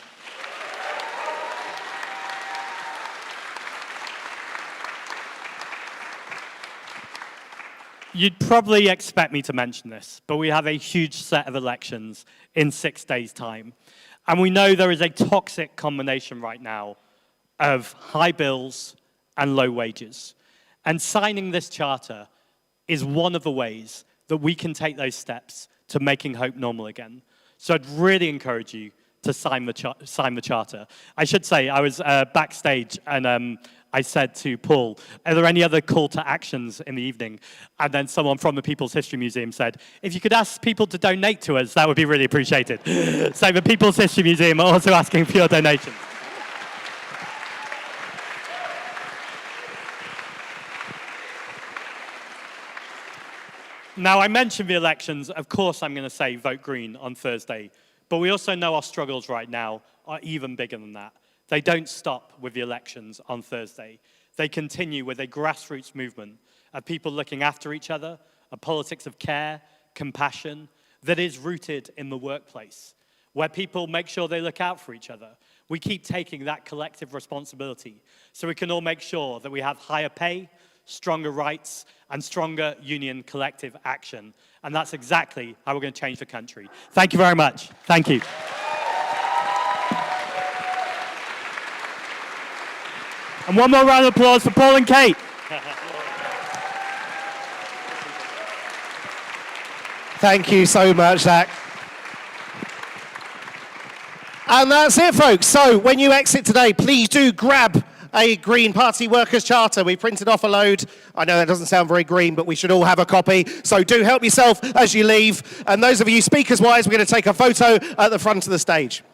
Speaker 3: You'd probably expect me to mention this, but we have a huge set of elections in 6 days' time. And we know there is a toxic combination right now of high bills and low wages. And signing this charter is one of the ways that we can take those steps to making hope normal again. So I'd really encourage you to sign the charter. I should say, I was backstage and I said to Paul, are there any other call to actions in the evening? And then someone from the People's History Museum said, if you could ask people to donate to us, that would be really appreciated. So the People's History Museum are also asking for your donations. Now, I mentioned the elections. Of course, I'm going to say vote Green on Thursday. But we also know our struggles right now are even bigger than that. They don't stop with the elections on Thursday. They continue with a grassroots movement of people looking after each other, a politics of care, compassion, that is rooted in the workplace, where people make sure they look out for each other. We keep taking that collective responsibility so we can all make sure that we have higher pay, stronger rights, and stronger union collective action. And that's exactly how we're going to change the country. Thank you very much. Thank you. And one more round of applause for Paul and Kate.
Speaker 1: Thank you so much, Zack. And that's it, folks. So when you exit today, please do grab a Green Party Workers' Charter. We printed off a load. I know that doesn't sound very green, but we should all have a copy. So do help yourself as you leave. And those of you speakers-wise, we're going to take a photo at the front of the stage.